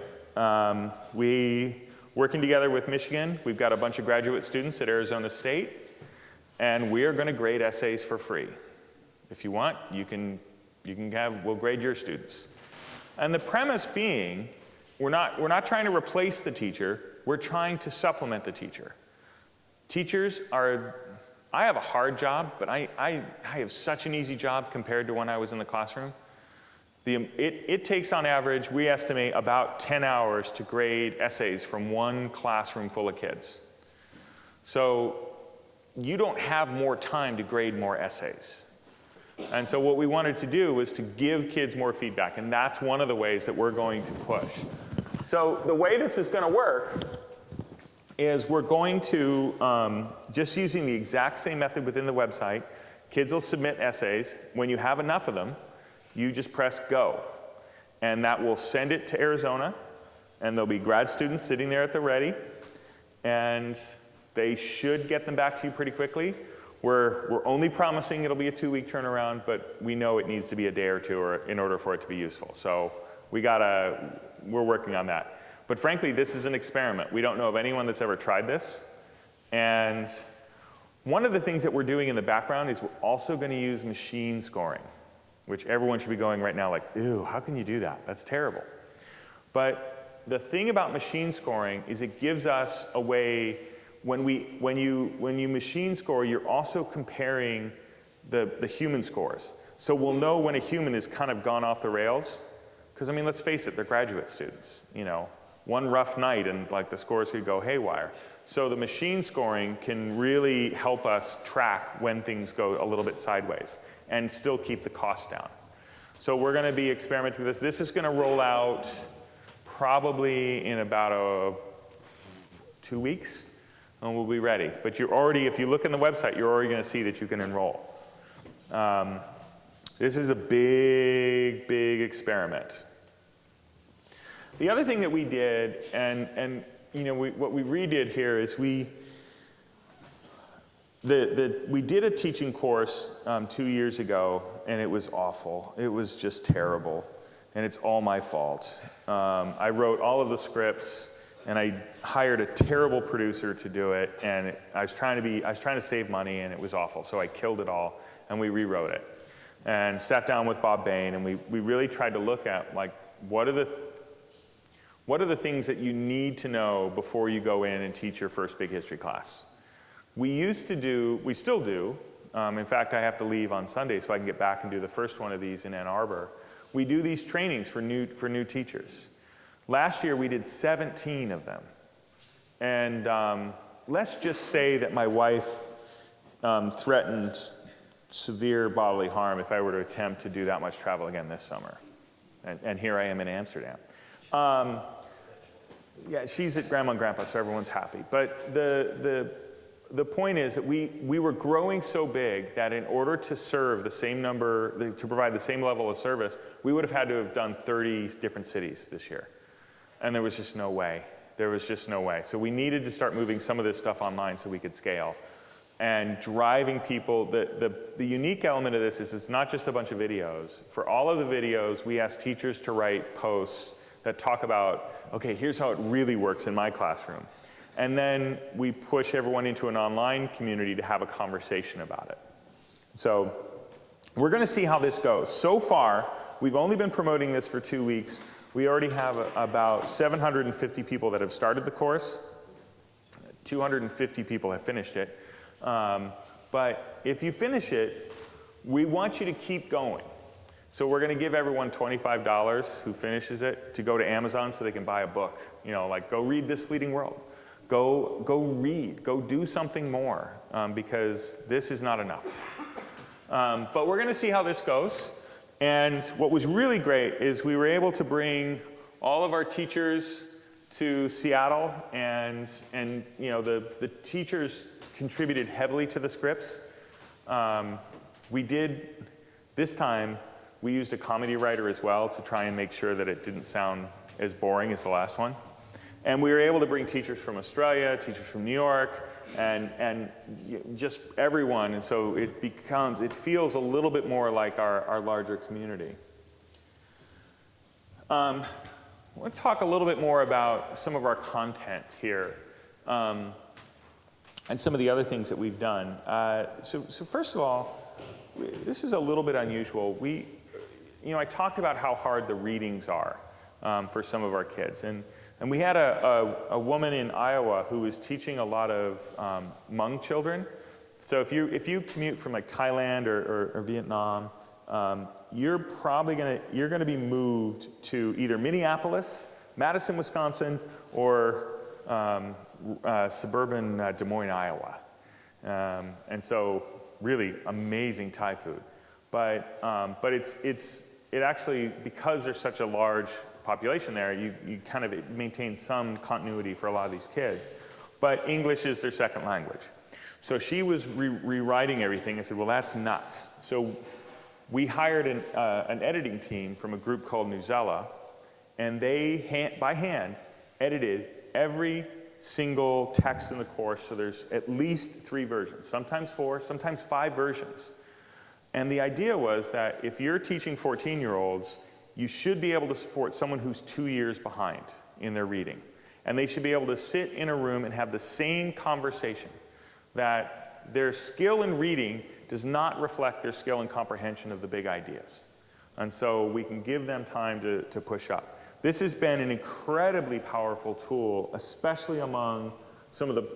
Speaker 4: Working together with Michigan, we've got a bunch of graduate students at Arizona State, and we are going to grade essays for free. If you want, we'll grade your students. And the premise being, we're not trying to replace the teacher, we're trying to supplement the teacher. I have a hard job, but I have such an easy job compared to when I was in the classroom. It takes on average, we estimate, about 10 hours to grade essays from one classroom full of kids. So you don't have more time to grade more essays. And so what we wanted to do was to give kids more feedback, and that's one of the ways that we're going to push. So the way this is going to work is we're going to, just using the exact same method within the website, kids will submit essays. When you have enough of them, you just press go. And that will send it to Arizona, and there'll be grad students sitting there at the ready, and they should get them back to you pretty quickly. We're only promising it'll be a 2-week turnaround, but we know it needs to be a day or two in order for it to be useful. So we're working on that. But frankly, this is an experiment. We don't know of anyone that's ever tried this. And one of the things that we're doing in the background is we're also going to use machine scoring, which everyone should be going right now like, ew, how can you do that? That's terrible. But the thing about machine scoring is it gives us a way, when you machine score, you're also comparing the human scores. So we'll know when a human has kind of gone off the rails, because I mean, let's face it, they're graduate students, you know. One rough night and like the scores could go haywire. So the machine scoring can really help us track when things go a little bit sideways and still keep the cost down. So we're going to be experimenting with this. This is going to roll out probably in about 2 weeks, and we'll be ready. But you're already, if you look in the website, you're already going to see that you can enroll. This is a big, big experiment. The other thing that we did, and you know, what we redid here is we did a teaching course 2 years ago, and it was awful. It was just terrible, and it's all my fault. I wrote all of the scripts, and I hired a terrible producer to do it, and I was trying to save money, and it was awful. So I killed it all, and we rewrote it, and sat down with Bob Bain, and we really tried to look at like what are the things that you need to know before you go in and teach your first big history class? We still do. In fact, I have to leave on Sunday so I can get back and do the first one of these in Ann Arbor. We do these trainings for new teachers. Last year we did 17 of them. And let's just say that my wife threatened severe bodily harm if I were to attempt to do that much travel again this summer. And here I am in Amsterdam. Yeah, she's at Grandma and Grandpa, so everyone's happy. But the point is that we were growing so big that in order to serve the same number, to provide the same level of service, we would have had to have done 30 different cities this year. And there was just no way. There was just no way. So we needed to start moving some of this stuff online so we could scale. And driving people, the unique element of this is it's not just a bunch of videos. For all of the videos, we ask teachers to write posts that talk about, okay, here's how it really works in my classroom. And then we push everyone into an online community to have a conversation about it. So we're going to see how this goes. So far, we've only been promoting this for 2 weeks. We already have about 750 people that have started the course. 250 people have finished it. But if you finish it, we want you to keep going. So we're going to give everyone $25 who finishes it to go to Amazon so they can buy a book. You know, like go read This Fleeting World. Go read. Go do something more because this is not enough. But we're going to see how this goes. And what was really great is we were able to bring all of our teachers to Seattle, and you know the teachers contributed heavily to the scripts. We did this time We used a comedy writer as well to try and make sure that it didn't sound as boring as the last one. And we were able to bring teachers from Australia, teachers from New York, and just everyone. And so it feels a little bit more like our larger community. I want to talk a little bit more about some of our content here, and some of the other things that we've done. So first of all, this is a little bit unusual. I talked about how hard the readings are for some of our kids, and we had a woman in Iowa who was teaching a lot of Hmong children. So if you commute from like Thailand or Vietnam, you're gonna be moved to either Minneapolis, Madison, Wisconsin, or suburban Des Moines, Iowa. And so really amazing Thai food. But it actually, because there's such a large population there, you kind of maintain some continuity for a lot of these kids. But English is their second language. So she was rewriting everything and said, well, that's nuts. So we hired an editing team from a group called Newsella, and they, by hand, edited every single text in the course, so there's at least 3 versions, sometimes 4, sometimes 5 versions. And the idea was that if you're teaching 14-year-olds, you should be able to support someone who's 2 years behind in their reading. And they should be able to sit in a room and have the same conversation, that their skill in reading does not reflect their skill in comprehension of the big ideas. And so we can give them time to push up. This has been an incredibly powerful tool, especially among some of the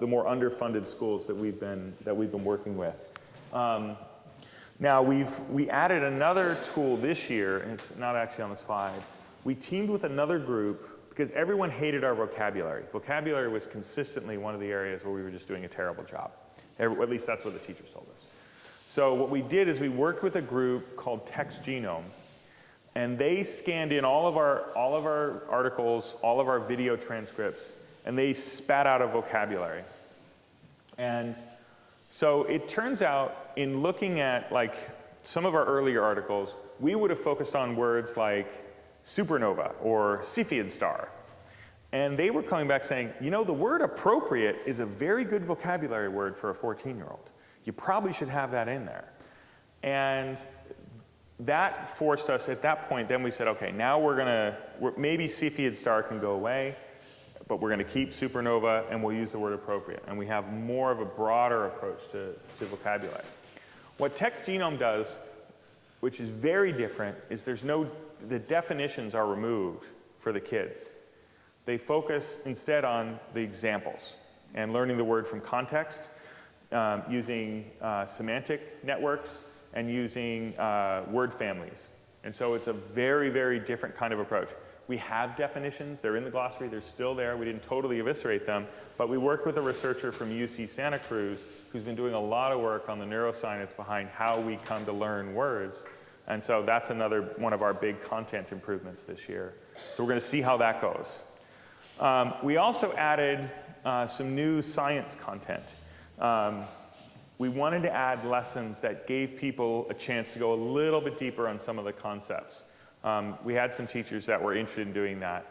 Speaker 4: more underfunded schools that we've been working with. Now we added another tool this year, and it's not actually on the slide. We teamed with another group because everyone hated our vocabulary. Vocabulary was consistently one of the areas where we were just doing a terrible job. At least that's what the teachers told us. So what we did is we worked with a group called Text Genome, and they scanned in all of our articles, all of our video transcripts, and they spat out a vocabulary. And so it turns out, in looking at like some of our earlier articles, we would have focused on words like supernova or Cepheid star. And they were coming back saying, the word appropriate is a very good vocabulary word for a 14-year-old. You probably should have that in there. And that forced us, at that point, then we said, okay, now maybe Cepheid star can go away, but we're going to keep supernova and we'll use the word appropriate. And we have more of a broader approach to vocabulary. What Text Genome does, which is very different, is the definitions are removed for the kids. They focus instead on the examples and learning the word from context, using semantic networks, and using word families. And so it's a very, very different kind of approach. We have definitions, they're in the glossary, they're still there, we didn't totally eviscerate them, but we worked with a researcher from UC Santa Cruz who's been doing a lot of work on the neuroscience behind how we come to learn words. And so that's another one of our big content improvements this year. So we're going to see how that goes. We also added some new science content. We wanted to add lessons that gave people a chance to go a little bit deeper on some of the concepts. We had some teachers that were interested in doing that.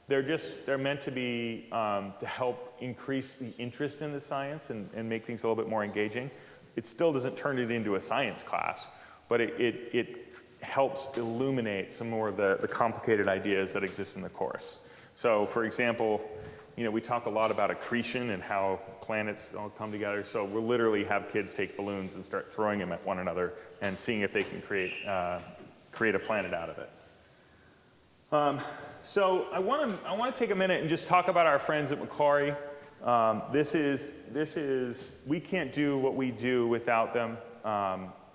Speaker 4: They're meant to be to help increase the interest in the science and make things a little bit more engaging. It still doesn't turn it into a science class, but it helps illuminate some more of the complicated ideas that exist in the course. So for example, we talk a lot about accretion and how planets all come together. So we'll literally have kids take balloons and start throwing them at one another and seeing if they can create a planet out of it. So I want to take a minute and just talk about our friends at Macquarie. We can't do what we do without them.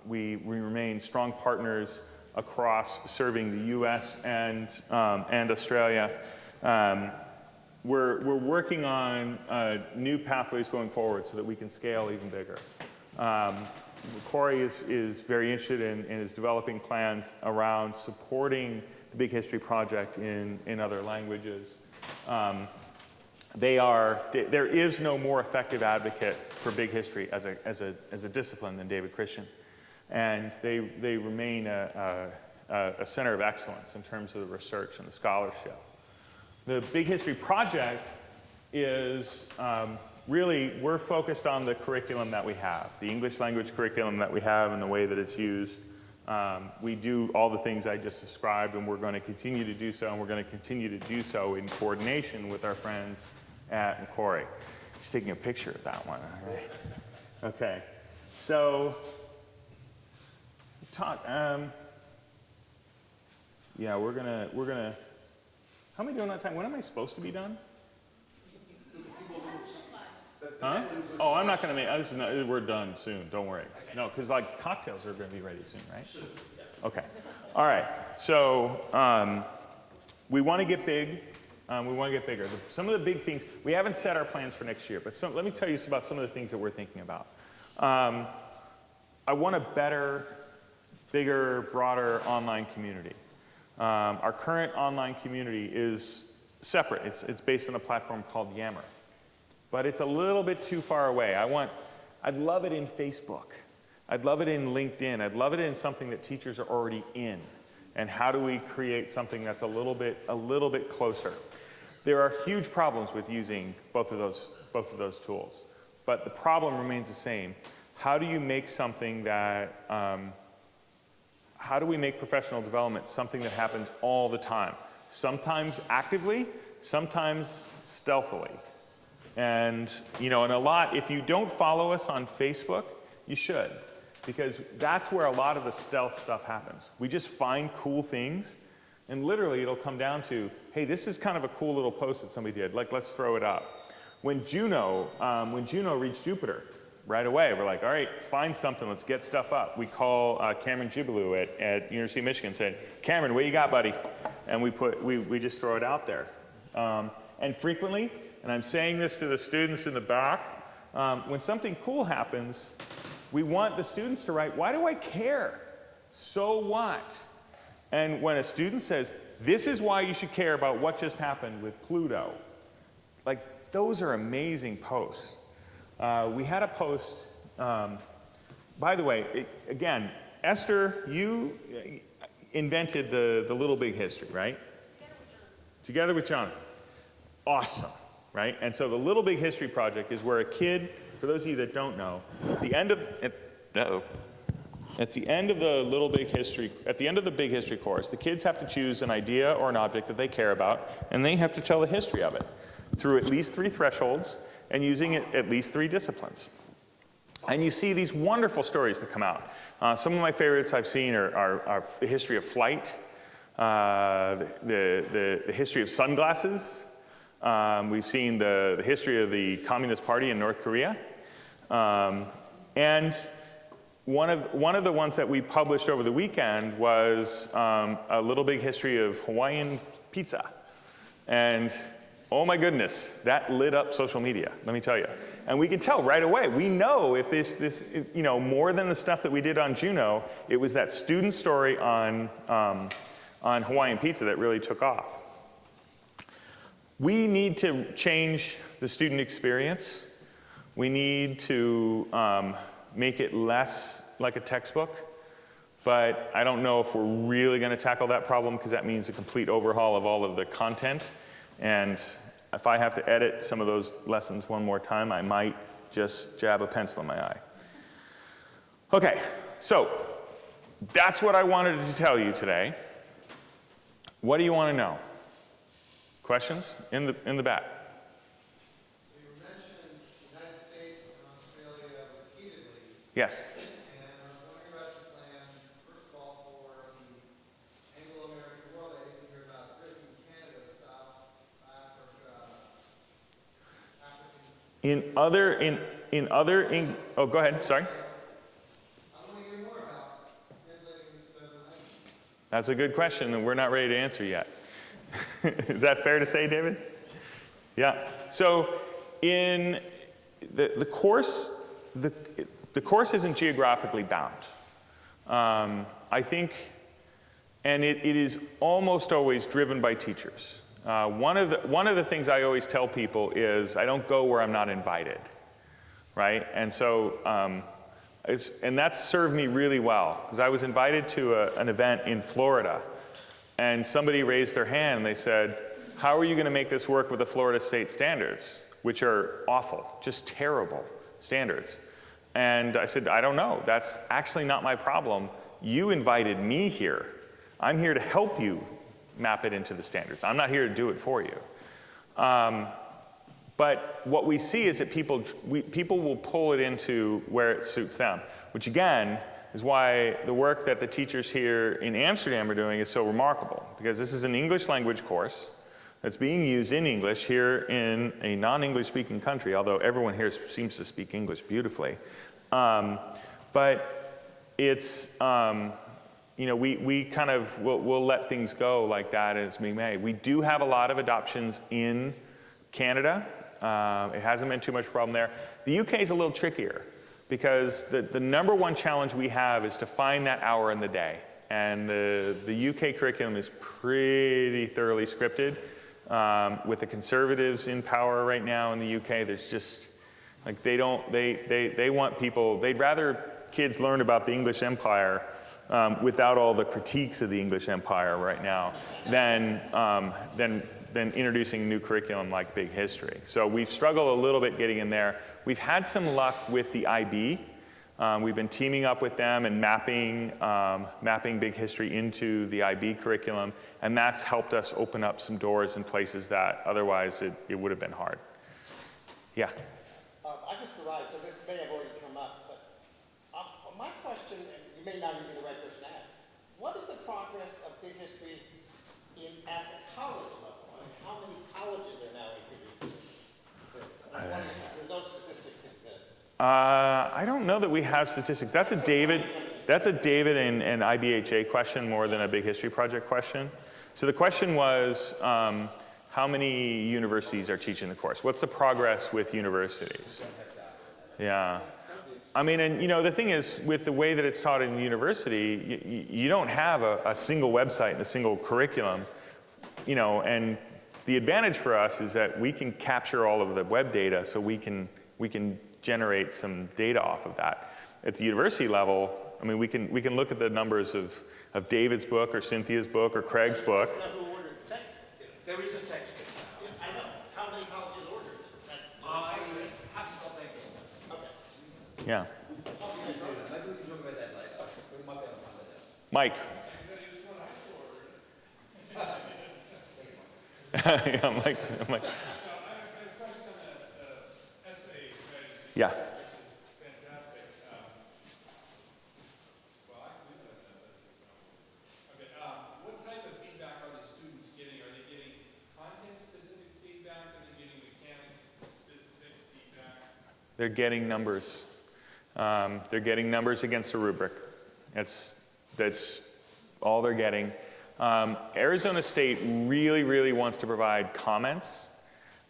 Speaker 4: We remain strong partners across serving the U.S. and Australia. We're working on new pathways going forward so that we can scale even bigger. Macquarie is very interested in and is developing plans around supporting the Big History Project in other languages. There is no more effective advocate for Big History as a discipline than David Christian. And they remain a center of excellence in terms of the research and the scholarship. The Big History Project is really, we're focused on the curriculum that we have, the English language curriculum that we have and the way that it's used. We do all the things I just described, and we're going to continue to do so, and we're going to continue to do so in coordination with our friends at Macquarie. Just taking a picture of that one, all right? Okay, so talk. Yeah, we're gonna. How am I doing on time? When am I supposed to be done? Huh? Oh, I'm not gonna make. This is not, we're done soon. Don't worry. No, because like cocktails are gonna be ready soon, right? Okay. All right. So we want to get big. We want to get bigger. Some of the big things, we haven't set our plans for next year, but let me tell you about some of the things that we're thinking about. I want a better, bigger, broader online community. Our current online community is separate. It's based on a platform called Yammer. But it's a little bit too far away. I'd love it in Facebook. I'd love it in LinkedIn. I'd love it in something that teachers are already in. And how do we create something that's a little bit closer? There are huge problems with using both of those tools, but the problem remains the same. How do you make something that? How do we make professional development something that happens all the time? Sometimes actively, sometimes stealthily. And and a lot. If you don't follow us on Facebook, you should. Because that's where a lot of the stealth stuff happens. We just find cool things, and literally it'll come down to, hey, this is kind of a cool little post that somebody did, like let's throw it up. When Juno reached Jupiter, right away, we're like, all right, find something, let's get stuff up. We call Cameron Gibalou at University of Michigan, said, Cameron, what you got, buddy? And we just throw it out there. And frequently, and I'm saying this to the students in the back, when something cool happens, we want the students to write, why do I care? So what? And when a student says, this is why you should care about what just happened with Pluto, like those are amazing posts. We had a post, by the way, again, Esther, you invented the Little Big History, right? Together with Jonathan. Awesome, right? And so the Little Big History Project is where a kid, for those of you that don't know, at the end of the Big History course, the kids have to choose an idea or an object that they care about, and they have to tell the history of it through at least 3 thresholds and using at least 3 disciplines. And you see these wonderful stories that come out. Some of my favorites I've seen are the history of flight, the history of sunglasses. We've seen the history of the Communist Party in North Korea. And one of the ones that we published over the weekend was a Little Big History of Hawaiian pizza. And oh my goodness, that lit up social media, let me tell you. And we can tell right away. We know if this more than the stuff that we did on Juno, it was that student story on Hawaiian pizza that really took off. We need to change the student experience. We need to make it less like a textbook. But I don't know if we're really going to tackle that problem because that means a complete overhaul of all of the content. And if I have to edit some of those lessons one more time, I might just jab a pencil in my eye. Okay, so that's what I wanted to tell you today. What do you want to know? Questions? In the back.
Speaker 6: So you mentioned the United States and Australia repeatedly.
Speaker 4: Yes.
Speaker 6: And I was wondering about your plans, first of all, for the Anglo-American world. I didn't hear about Britain, Canada, South Africa,
Speaker 4: Oh, go ahead, sorry.
Speaker 6: I want to hear more about translating this to other languages.
Speaker 4: That's a good question, and we're not ready to answer yet. Is that fair to say, David? Yeah. So in the course, the course isn't geographically bound. I think, and it is almost always driven by teachers. One of the things I always tell people is I don't go where I'm not invited, right? And so And that's served me really well, because I was invited to an event in Florida, and somebody raised their hand and they said, how are you going to make this work with the Florida state standards, which are awful, just terrible standards? And I said, I don't know. That's actually not my problem. You invited me here. I'm here to help you map it into the standards. I'm not here to do it for you. But what we see is that people will pull it into where it suits them, which again is why the work that the teachers here in Amsterdam are doing is so remarkable, because this is an English language course that's being used in English here in a non-English speaking country, although everyone here seems to speak English beautifully. But it's, you know, we kind of, we'll let things go like that as we may. We do have a lot of adoptions in Canada. It hasn't been too much problem there. The UK is a little trickier, because the number one challenge we have is to find that hour in the day. And the UK curriculum is pretty thoroughly scripted. With the conservatives in power right now in the UK, there's just, like, they want people, they'd rather kids learn about the English Empire without all the critiques of the English Empire right now than introducing new curriculum like Big History. So we've struggled a little bit getting in there. We've had some luck with the IB. We've been teaming up with them and mapping Big History into the IB curriculum, and that's helped us open up some doors in places that otherwise it would have been hard. Yeah?
Speaker 6: I just arrived, so this may have already come up, but my question, and you may not even be the right person to ask, what is the progress of Big History at the college level? I mean, how many colleges are now introducing this? Do those statistics exist?
Speaker 4: I don't know that we have statistics. That's a David and IBHA question more than a Big History Project question. So the question was, how many universities are teaching the course? What's the progress with universities? Yeah. I mean, and you know, the thing is, with the way that it's taught in university, you don't have a single website and a single curriculum, you know, and the advantage for us is that we can capture all of the web data, so we can generate some data off of that. At the university level, I mean, we can look at the numbers of David's book or Cynthia's book or Craig's book.
Speaker 5: There is a textbook.
Speaker 6: I know. How many colleges ordered it?
Speaker 5: I have to stop thinking.
Speaker 6: Okay.
Speaker 4: Yeah.
Speaker 5: Maybe we can talk about that later. We might be able to find that out.
Speaker 4: Mike. Yeah, Mike. Yeah.
Speaker 7: What type of feedback are the students getting? Are they getting content-specific feedback? Are they getting mechanics-specific feedback?
Speaker 4: They're getting numbers. They're getting numbers against a rubric. That's all they're getting. Arizona State really wants to provide comments,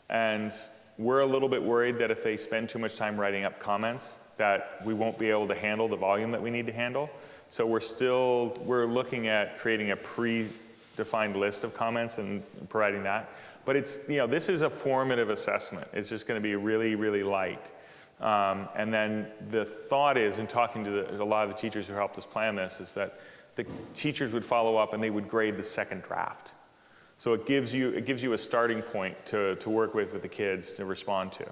Speaker 4: and we're a little bit worried that if they spend too much time writing up comments, that we won't be able to handle the volume that we need to handle. So we're looking at creating a pre-defined list of comments and providing that. But it's, you know, this is a formative assessment. It's just going to be really light. And then the thought is, in talking to a lot of the teachers who helped us plan this, is that the teachers would follow up and they would grade the second draft. So it gives you a starting point to work with the kids to respond to.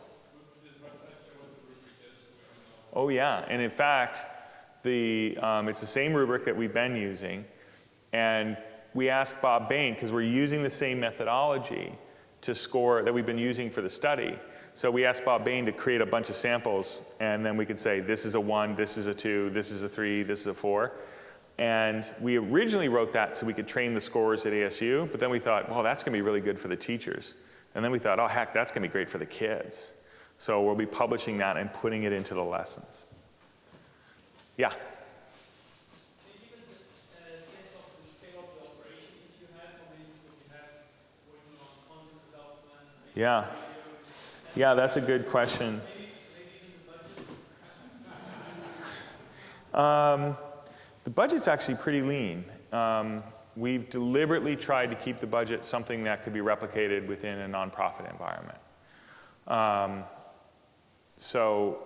Speaker 4: Oh yeah, and in fact, it's the same rubric that we've been using, and we asked Bob Bain, because we're using the same methodology to score that we've been using for the study. So we asked Bob Bain to create a bunch of samples, and then we could say, this is a 1, this is a 2, this is a 3, this is a 4. And we originally wrote that so we could train the scorers at ASU, but then we thought, well, that's going to be really good for the teachers. And then we thought, oh, heck, that's going to be great for the kids. So we'll be publishing that and putting it into the lessons. Yeah?
Speaker 7: Can you give us a sense of the scale of the operation that you have, how many people you have working on content development?
Speaker 4: Yeah. Yeah, that's a good question.
Speaker 7: Maybe even the budget?
Speaker 4: The budget's actually pretty lean. We've deliberately tried to keep the budget something that could be replicated within a nonprofit environment. So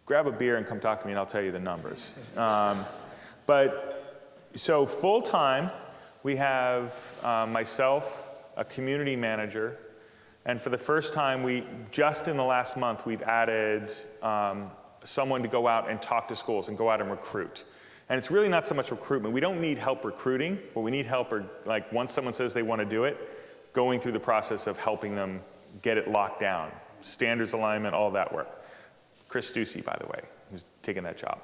Speaker 4: grab a beer and come talk to me and I'll tell you the numbers. So full-time, we have myself, a community manager, and for the first time, just in the last month, we've added someone to go out and talk to schools and go out and recruit. And it's really not so much recruitment. We don't need help recruiting, but we need help, like once someone says they want to do it, going through the process of helping them get it locked down. Standards alignment, all of that work. Chris Stussy, by the way, who's taking that job.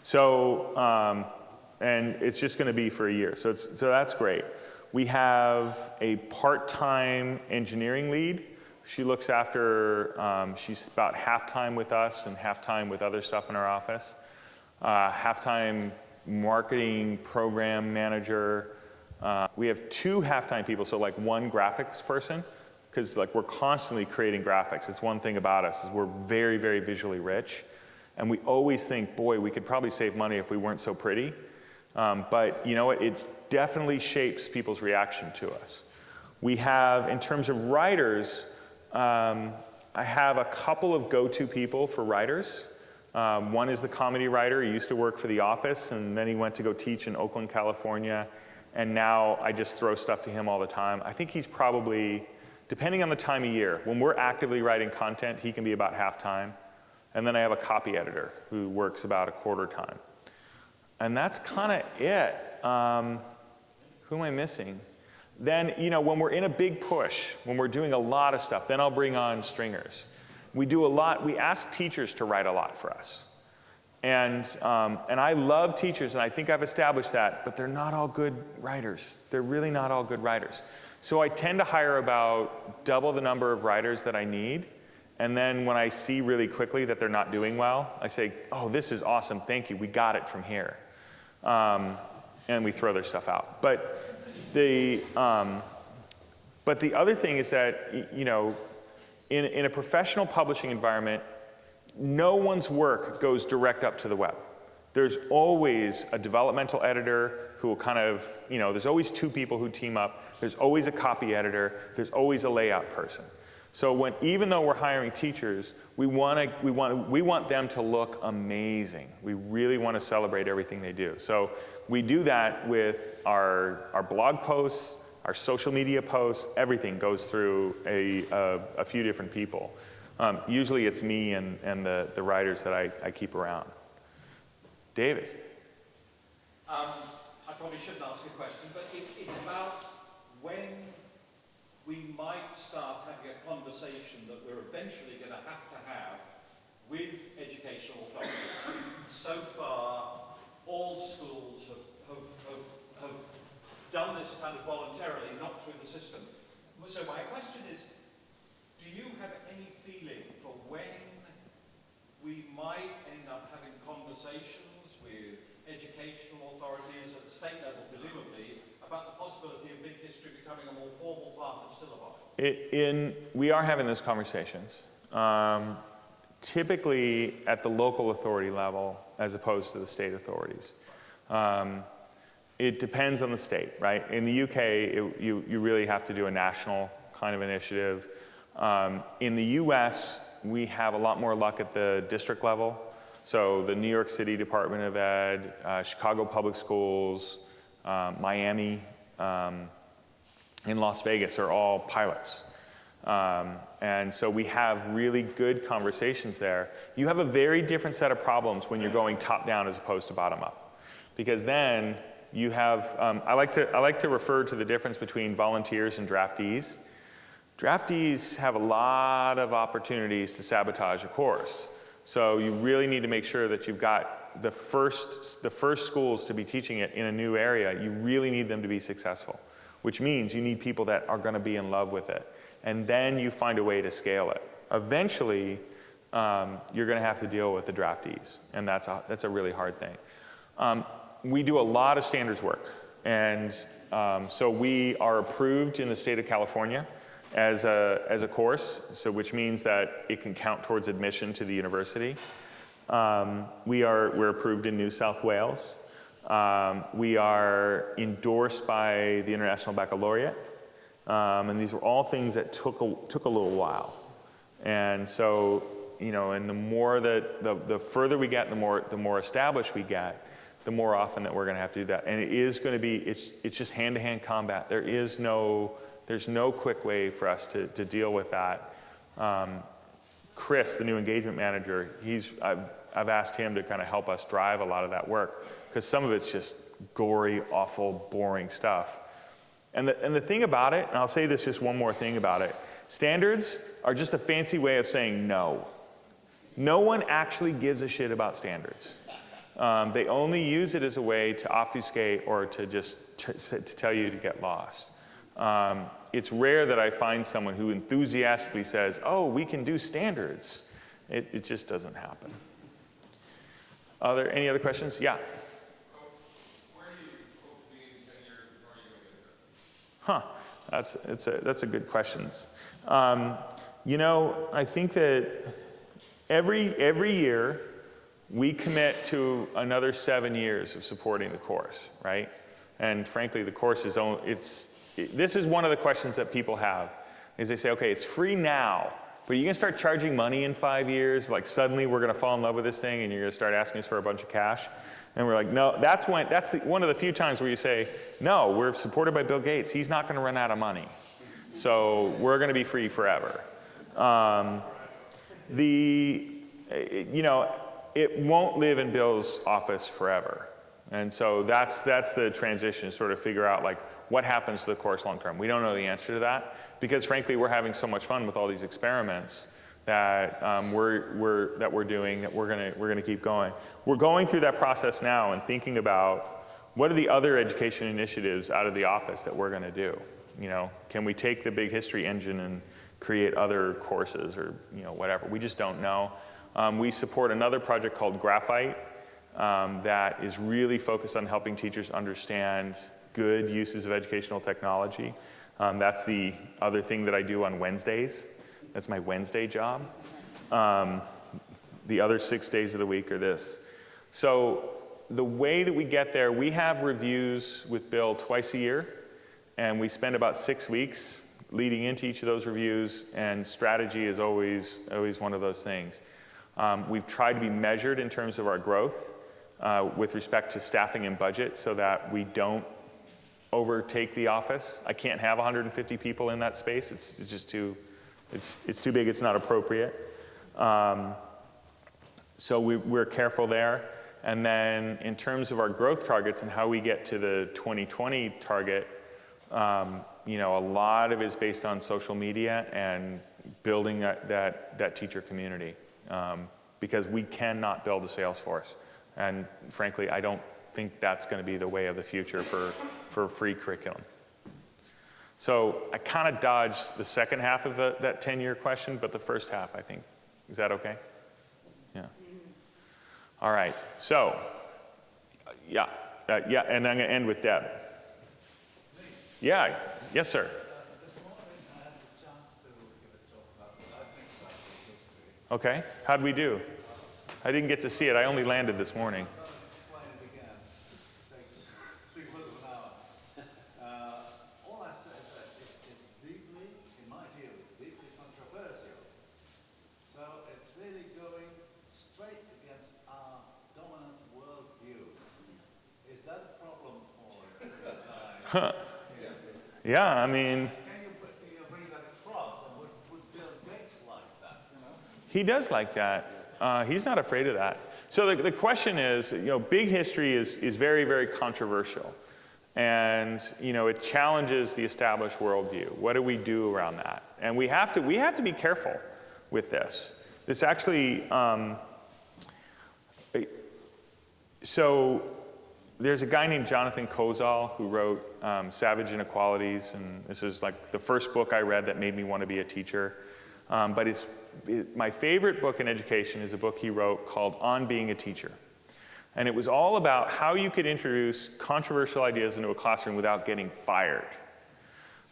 Speaker 4: So, and it's just going to be for a year. So that's great. We have a part-time engineering lead. She looks after, she's about half-time with us and half-time with other stuff in our office. Half-time marketing program manager. We have 2 half-time people, so like 1 graphics person, because like we're constantly creating graphics. It's one thing about us is we're very, very visually rich. And we always think, boy, we could probably save money if we weren't so pretty. But you know what, it definitely shapes people's reaction to us. We have, in terms of writers, I have a couple of go-to people for writers. One is the comedy writer. He used to work for The Office, and then he went to go teach in Oakland, California. And now I just throw stuff to him all the time. I think he's probably, depending on the time of year, when we're actively writing content, he can be about half-time. And then I have a copy editor who works about a quarter time. And that's kind of it. Who am I missing? Then, you know, when we're in a big push, when we're doing a lot of stuff, then I'll bring on stringers. We do a lot, we ask teachers to write a lot for us. And I love teachers, and I think I've established that, but they're not all good writers. They're really not all good writers. So I tend to hire about double the number of writers that I need. And then when I see really quickly that they're not doing well, I say, oh, this is awesome, thank you, we got it from here. And we throw their stuff out. But the other thing is that, you know, in a professional publishing environment, no one's work goes direct up to the web. There's always a developmental editor who will kind of, you know, there's always 2 people who team up. There's always a copy editor. There's always a layout person. So even though we're hiring teachers, we want them to look amazing. We really want to celebrate everything they do. So we do that with our blog posts, our social media posts. Everything goes through a few different people. Usually it's me and the writers that I keep around. David.
Speaker 5: I probably shouldn't ask a question, but it's about when we might start having a conversation that we're eventually going to have with educational authorities. So far, all schools have done this kind of voluntarily, not through the system. So my question is, do you have any feeling for when we might end up having conversations with educational authorities at the state level, presumably, about the possibility of big history becoming a more formal part of syllabi?
Speaker 4: We are having those conversations. Typically at the local authority level as opposed to the state authorities. It depends on the state, right? In the UK, you really have to do a national kind of initiative. In the US, we have a lot more luck at the district level. So the New York City Department of Ed, Chicago Public Schools, Miami, in Las Vegas are all pilots. And so we have really good conversations there. You have a very different set of problems when you're going top down as opposed to bottom up. Because then you have, I like to refer to the difference between volunteers and draftees. Draftees have a lot of opportunities to sabotage a course. So you really need to make sure that you've got the first schools to be teaching it in a new area. You really need them to be successful, which means you need people that are going to be in love with it. And then you find a way to scale it. Eventually, you're going to have to deal with the draftees, and that's a really hard thing. We do a lot of standards work, and so we are approved in the state of California as a course, so which means that it can count towards admission to the university. We're approved in New South Wales. We are endorsed by the International Baccalaureate, and these were all things that took a little while. And so you know, and the more that, the further we get, the more established we get, the more often that we're going to have to do that. And it is going to be, it's just hand-to-hand combat. There's no quick way for us to deal with that. Chris, the new engagement manager, I've asked him to kind of help us drive a lot of that work, because some of it's just gory, awful, boring stuff. And the thing about it, and I'll say this, just one more thing about it, standards are just a fancy way of saying no. No one actually gives a shit about standards. They only use it as a way to obfuscate or to just to tell you to get lost. It's rare that I find someone who enthusiastically says, oh, we can do standards. It just doesn't happen. Are there any other questions? Yeah.
Speaker 8: Where do you hope to be in 10 years before you go get there?
Speaker 4: That's a good question. You know, I think that every year we commit to another 7 years of supporting the course, right? And frankly, the course is this is one of the questions that people have, is they say, okay, it's free now, but you're going to start charging money in 5 years? Like suddenly we're going to fall in love with this thing and you're going to start asking us for a bunch of cash? And we're like, no, that's one of the few times where you say, no, we're supported by Bill Gates. He's not going to run out of money. So we're going to be free forever. You know, it won't live in Bill's office forever. And so that's the transition, sort of figure out like what happens to the course long term. We don't know the answer to that because frankly we're having so much fun with all these experiments that we're doing that we're gonna keep going. We're going through that process now and thinking about what are the other education initiatives out of the office that we're gonna do. You know, can we take the big history engine and create other courses or whatever? We just don't know. We support another project called Graphite that is really focused on helping teachers understand good uses of educational technology. That's the other thing that I do on Wednesdays. That's my Wednesday job. The other 6 days of the week are this. So the way that we get there, we have reviews with Bill twice a year, and we spend about 6 weeks leading into each of those reviews, and strategy is always one of those things. We've tried to be measured in terms of our growth with respect to staffing and budget so that we don't overtake the office. I can't have 150 people in that space. It's just too big, it's not appropriate. So we're careful there. And then in terms of our growth targets and how we get to the 2020 target, a lot of it is based on social media and building that teacher community. Because we cannot build a sales force. And frankly, I don't think that's going to be the way of the future for free curriculum. So I kind of dodged the second half of that 10-year question, but the first half, I think. Is that okay? Yeah. All right. So, and I'm going to end with Deb. Yeah. Yes, sir.
Speaker 5: This morning I had the chance to give a talk about what I think about history.
Speaker 4: Okay. How'd we do? I didn't get to see it. I only landed this morning.
Speaker 5: I'll explain it again. It takes 3/4 of an hour. All I say is that it's deeply, in my view, deeply controversial. So it's really going straight against our dominant worldview. Is that a problem for you guys?
Speaker 4: Yeah, I mean...
Speaker 5: Can you bring that across? And would Bill Gates like that?
Speaker 4: He does like that. He's not afraid of that. So the question is, big history is very, very controversial. And, it challenges the established worldview. What do we do around that? And we have to be careful with this. This actually, so there's a guy named Jonathan Kozol who wrote Savage Inequalities, and this is like the first book I read that made me want to be a teacher. But my favorite book in education is a book he wrote called On Being a Teacher. And it was all about how you could introduce controversial ideas into a classroom without getting fired.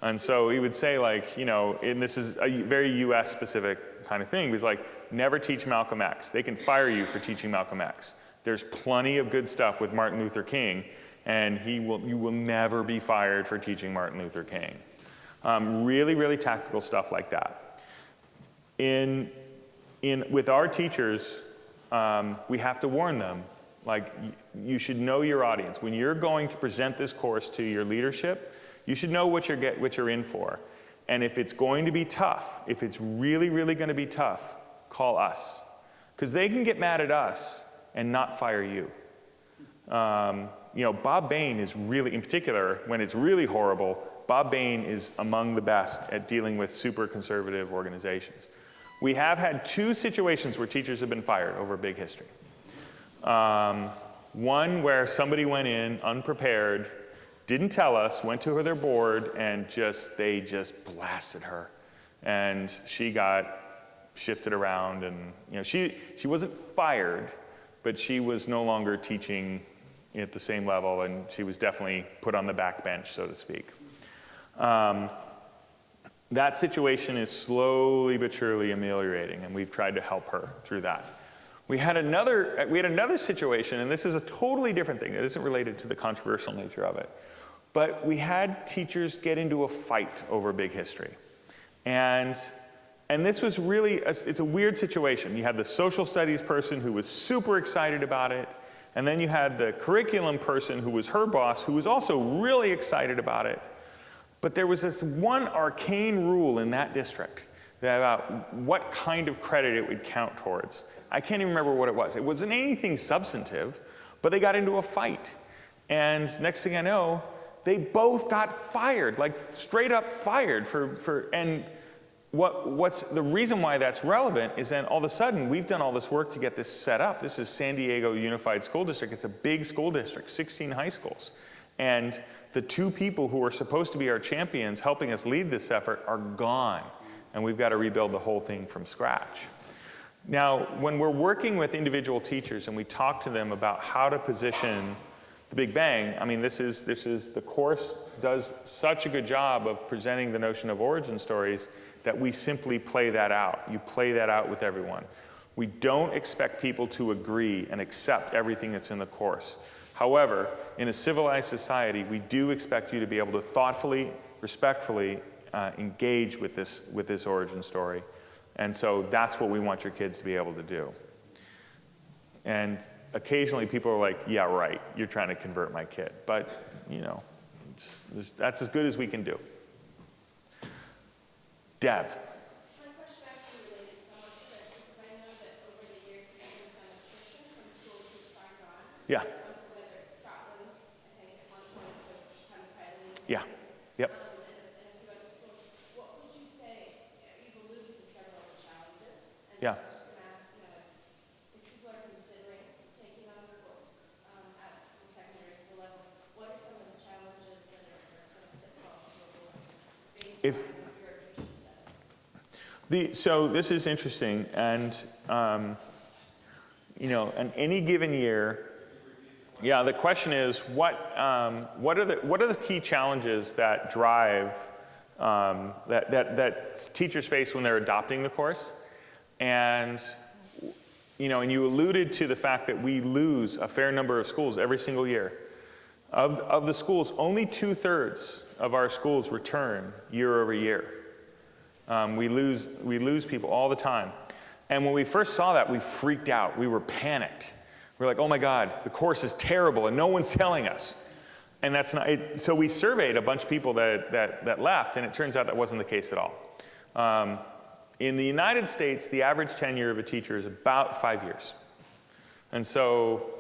Speaker 4: And so he would say and this is a very US specific kind of thing, he was like, never teach Malcolm X. They can fire you for teaching Malcolm X. There's plenty of good stuff with Martin Luther King, and you will never be fired for teaching Martin Luther King. Really, really tactical stuff like that. In with our teachers, we have to warn them, like, you should know your audience. When you're going to present this course to your leadership, you should know what you're in for. And if it's going to be tough, if it's really, really going to be tough, call us. Because they can get mad at us and not fire you. You know, Bob Bain is really, in particular, when it's really horrible, Bob Bain is among the best at dealing with super conservative organizations. We have had 2 situations where teachers have been fired over Big History. One where somebody went in unprepared, didn't tell us, went to their board, and they just blasted her. And she got shifted around, and you know, she wasn't fired, but she was no longer teaching at the same level, and she was definitely put on the back bench, so to speak. That situation is slowly but surely ameliorating, and we've tried to help her through that. We had another situation, and this is a totally different thing. It isn't related to the controversial nature of it. But we had teachers get into a fight over Big History. And this was really, it's a weird situation. You had the social studies person who was super excited about it, and then you had the curriculum person who was her boss who was also really excited about it. But there was this one arcane rule in that district about what kind of credit it would count towards. I can't even remember what it was. It wasn't anything substantive, but they got into a fight. And next thing I know, they both got fired, like straight up fired and what's the reason why that's relevant is then all of a sudden we've done all this work to get this set up. This is San Diego Unified School District. It's a big school district, 16 high schools. And the 2 people who are supposed to be our champions helping us lead this effort are gone. And we've got to rebuild the whole thing from scratch. Now, when we're working with individual teachers and we talk to them about how to position the Big Bang, I mean, this is the course does such a good job of presenting the notion of origin stories that we simply play that out. You play that out with everyone. We don't expect people to agree and accept everything that's in the course. However, in a civilized society, we do expect you to be able to thoughtfully, respectfully engage with this origin story. And so that's what we want your kids to be able to do. And occasionally people are like, yeah, right, you're trying to convert my kid. But, you know, that's as good as we can do. Deb.
Speaker 9: My question actually related somewhat to this because I know that over the years there's been some attrition from schools who've signed on.
Speaker 4: Yeah.
Speaker 9: So whether it's Scotland, I think at one point was kind of piloting.
Speaker 4: Yeah. Yep.
Speaker 9: And a few other schools. What would you say? You've alluded to several of the challenges. And
Speaker 4: Yeah.
Speaker 9: I was just going to ask, you know, if people are considering taking on the course at the secondary school level, what are some of the challenges that are kind of pitfalls to avoid based on your attrition status?
Speaker 4: So this is interesting, and you know, in any given year, yeah. The question is, what are the key challenges that drive that teachers face when they're adopting the course? And you know, and you alluded to the fact that we lose a fair number of schools every single year. Of the schools, only 2/3 of our schools return year over year. We lose people all the time. And when we first saw that, we freaked out. We were panicked. We're like, oh my God, the course is terrible and no one's telling us. And that's not it. So we surveyed a bunch of people that left, and it turns out that wasn't the case at all. In the United States, the average tenure of a teacher is about 5 years. And so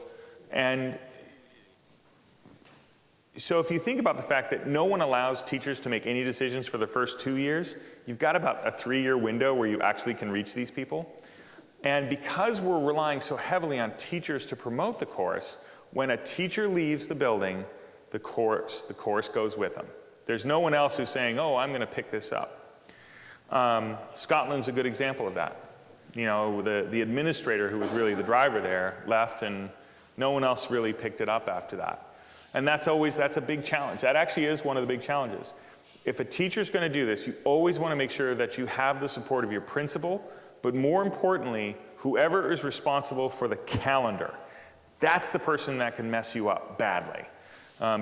Speaker 4: if you think about the fact that no one allows teachers to make any decisions for the first 2 years, you've got about a 3-year window where you actually can reach these people. And because we're relying so heavily on teachers to promote the course, when a teacher leaves the building, the course goes with them. There's no one else who's saying, oh, I'm going to pick this up. Scotland's a good example of that. You know, the administrator who was really the driver there left, and no one else really picked it up after that. And that's a big challenge. That actually is one of the big challenges. If a teacher's going to do this, you always want to make sure that you have the support of your principal, but more importantly, whoever is responsible for the calendar. That's the person that can mess you up badly.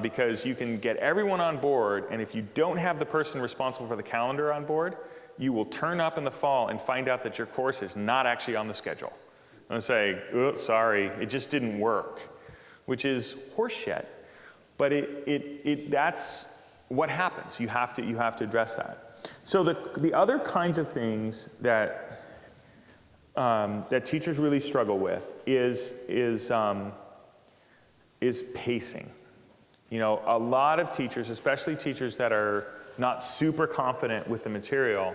Speaker 4: because you can get everyone on board, and if you don't have the person responsible for the calendar on board, you will turn up in the fall and find out that your course is not actually on the schedule. And say, oh, sorry, it just didn't work, which is horseshit. But that's what happens. You have to address that. So the other kinds of things that teachers really struggle with is pacing. You know, a lot of teachers, especially teachers that are not super confident with the material,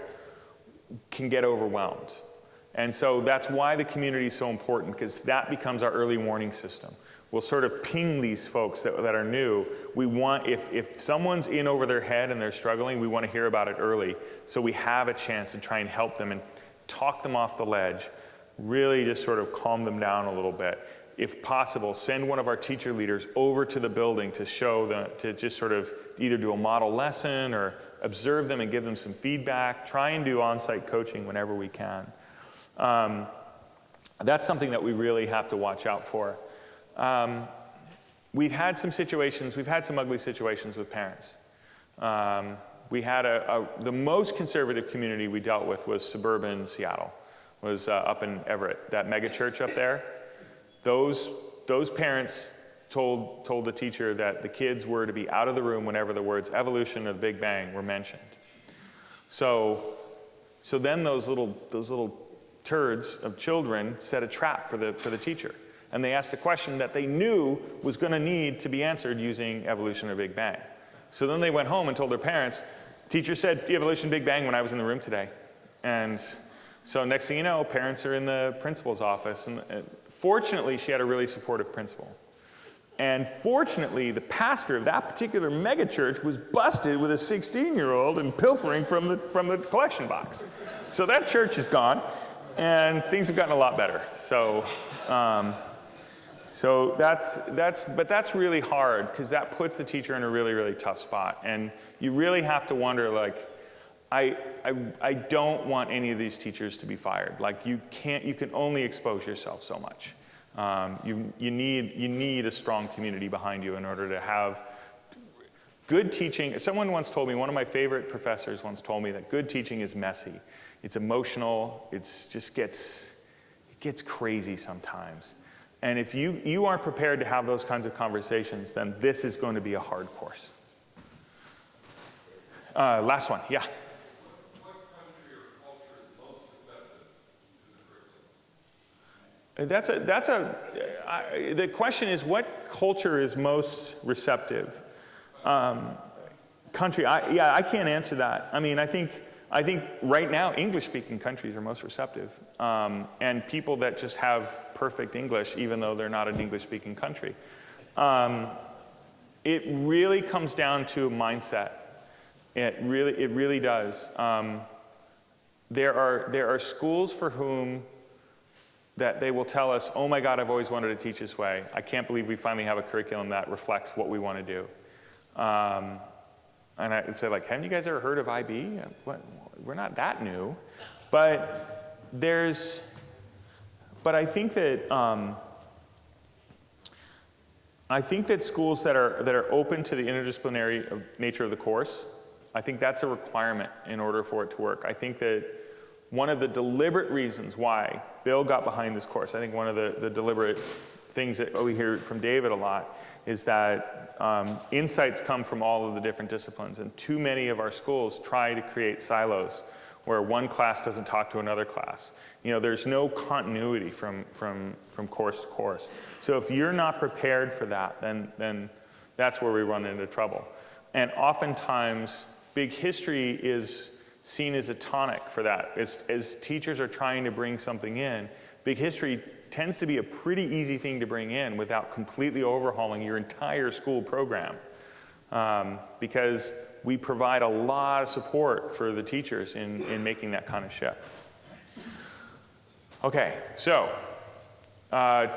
Speaker 4: can get overwhelmed. And so that's why the community is so important, because that becomes our early warning system. We'll sort of ping these folks that are new. We want, if someone's in over their head and they're struggling, we want to hear about it early, so we have a chance to try and help them and talk them off the ledge, really just sort of calm them down a little bit. If possible, send one of our teacher leaders over to the building to show them, to just sort of either do a model lesson or observe them and give them some feedback. Try and do on-site coaching whenever we can. That's something that we really have to watch out for. We've had some ugly situations with parents. We had the most conservative community we dealt with was suburban Seattle, was up in Everett, that mega church up there. Those parents told the teacher that the kids were to be out of the room whenever the words evolution or the Big Bang were mentioned. So then those little turds of children set a trap for the teacher. And they asked a question that they knew was going to need to be answered using evolution or Big Bang. So then they went home and told their parents, teacher said evolution Big Bang when I was in the room today. And so next thing you know, parents are in the principal's office. And fortunately, she had a really supportive principal. And fortunately, the pastor of that particular megachurch was busted with a 16-year-old and pilfering from the collection box. So that church is gone, and things have gotten a lot better. So that's really hard, because that puts the teacher in a really, really tough spot. And you really have to wonder, like, I don't want any of these teachers to be fired. Like, you can only expose yourself so much. You need a strong community behind you in order to have good teaching. Someone once told me, one of my favorite professors once told me that good teaching is messy. It's emotional. It gets crazy sometimes. And if you aren't prepared to have those kinds of conversations, then this is going to be a hard course. Last one, yeah.
Speaker 8: What country or culture is most receptive to the curriculum?
Speaker 4: The question is, what culture is most receptive? Country, I can't answer that. I mean, I think right now English-speaking countries are most receptive, and people that just have perfect English, even though they're not an English-speaking country. It really comes down to mindset. It really does. There are schools for whom that they will tell us, oh my God, I've always wanted to teach this way. I can't believe we finally have a curriculum that reflects what we want to do. And I'd say, like, haven't you guys ever heard of IB? We're not that new. But I think that schools that are open to the interdisciplinary nature of the course, I think that's a requirement in order for it to work. I think that one of the deliberate reasons why Bill got behind this course, I think one of the deliberate things that we hear from David a lot, is that insights come from all of the different disciplines. And too many of our schools try to create silos where one class doesn't talk to another class. You know, there's no continuity from course to course. So if you're not prepared for that, then that's where we run into trouble. And oftentimes, big history is seen as a tonic for that. As teachers are trying to bring something in, big history tends to be a pretty easy thing to bring in without completely overhauling your entire school program, because we provide a lot of support for the teachers in making that kind of shift. Okay, so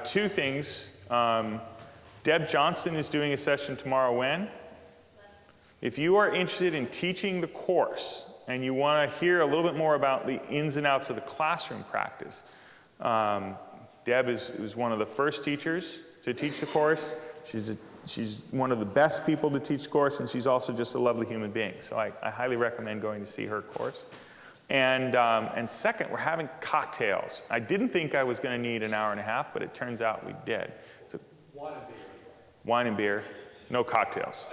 Speaker 4: two things. Deb Johnston is doing a session tomorrow when? If you are interested in teaching the course and you want to hear a little bit more about the ins and outs of the classroom practice, Deb is one of the first teachers to teach the course. She's a she's one of the best people to teach course, and she's also just a lovely human being. So I highly recommend going to see her course. And second, we're having cocktails. I didn't think I was going to need an hour and a half, but it turns out we did. So, wine and beer. Wine and beer, no cocktails.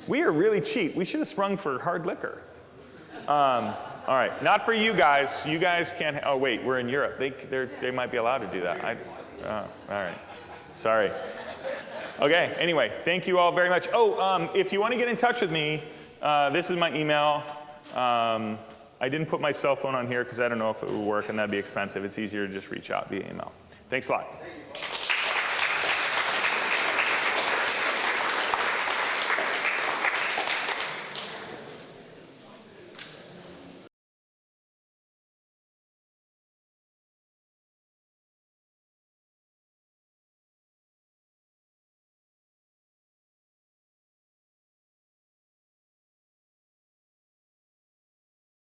Speaker 4: We are really cheap. We should have sprung for hard liquor. All right, not for you guys. You guys can't. Oh wait, we're in Europe. They might be allowed to do that. All right, sorry. Okay. Anyway, thank you all very much. Oh, if you want to get in touch with me, this is my email. I didn't put my cell phone on here because I don't know if it would work, and that'd be expensive. It's easier to just reach out via email. Thanks a lot.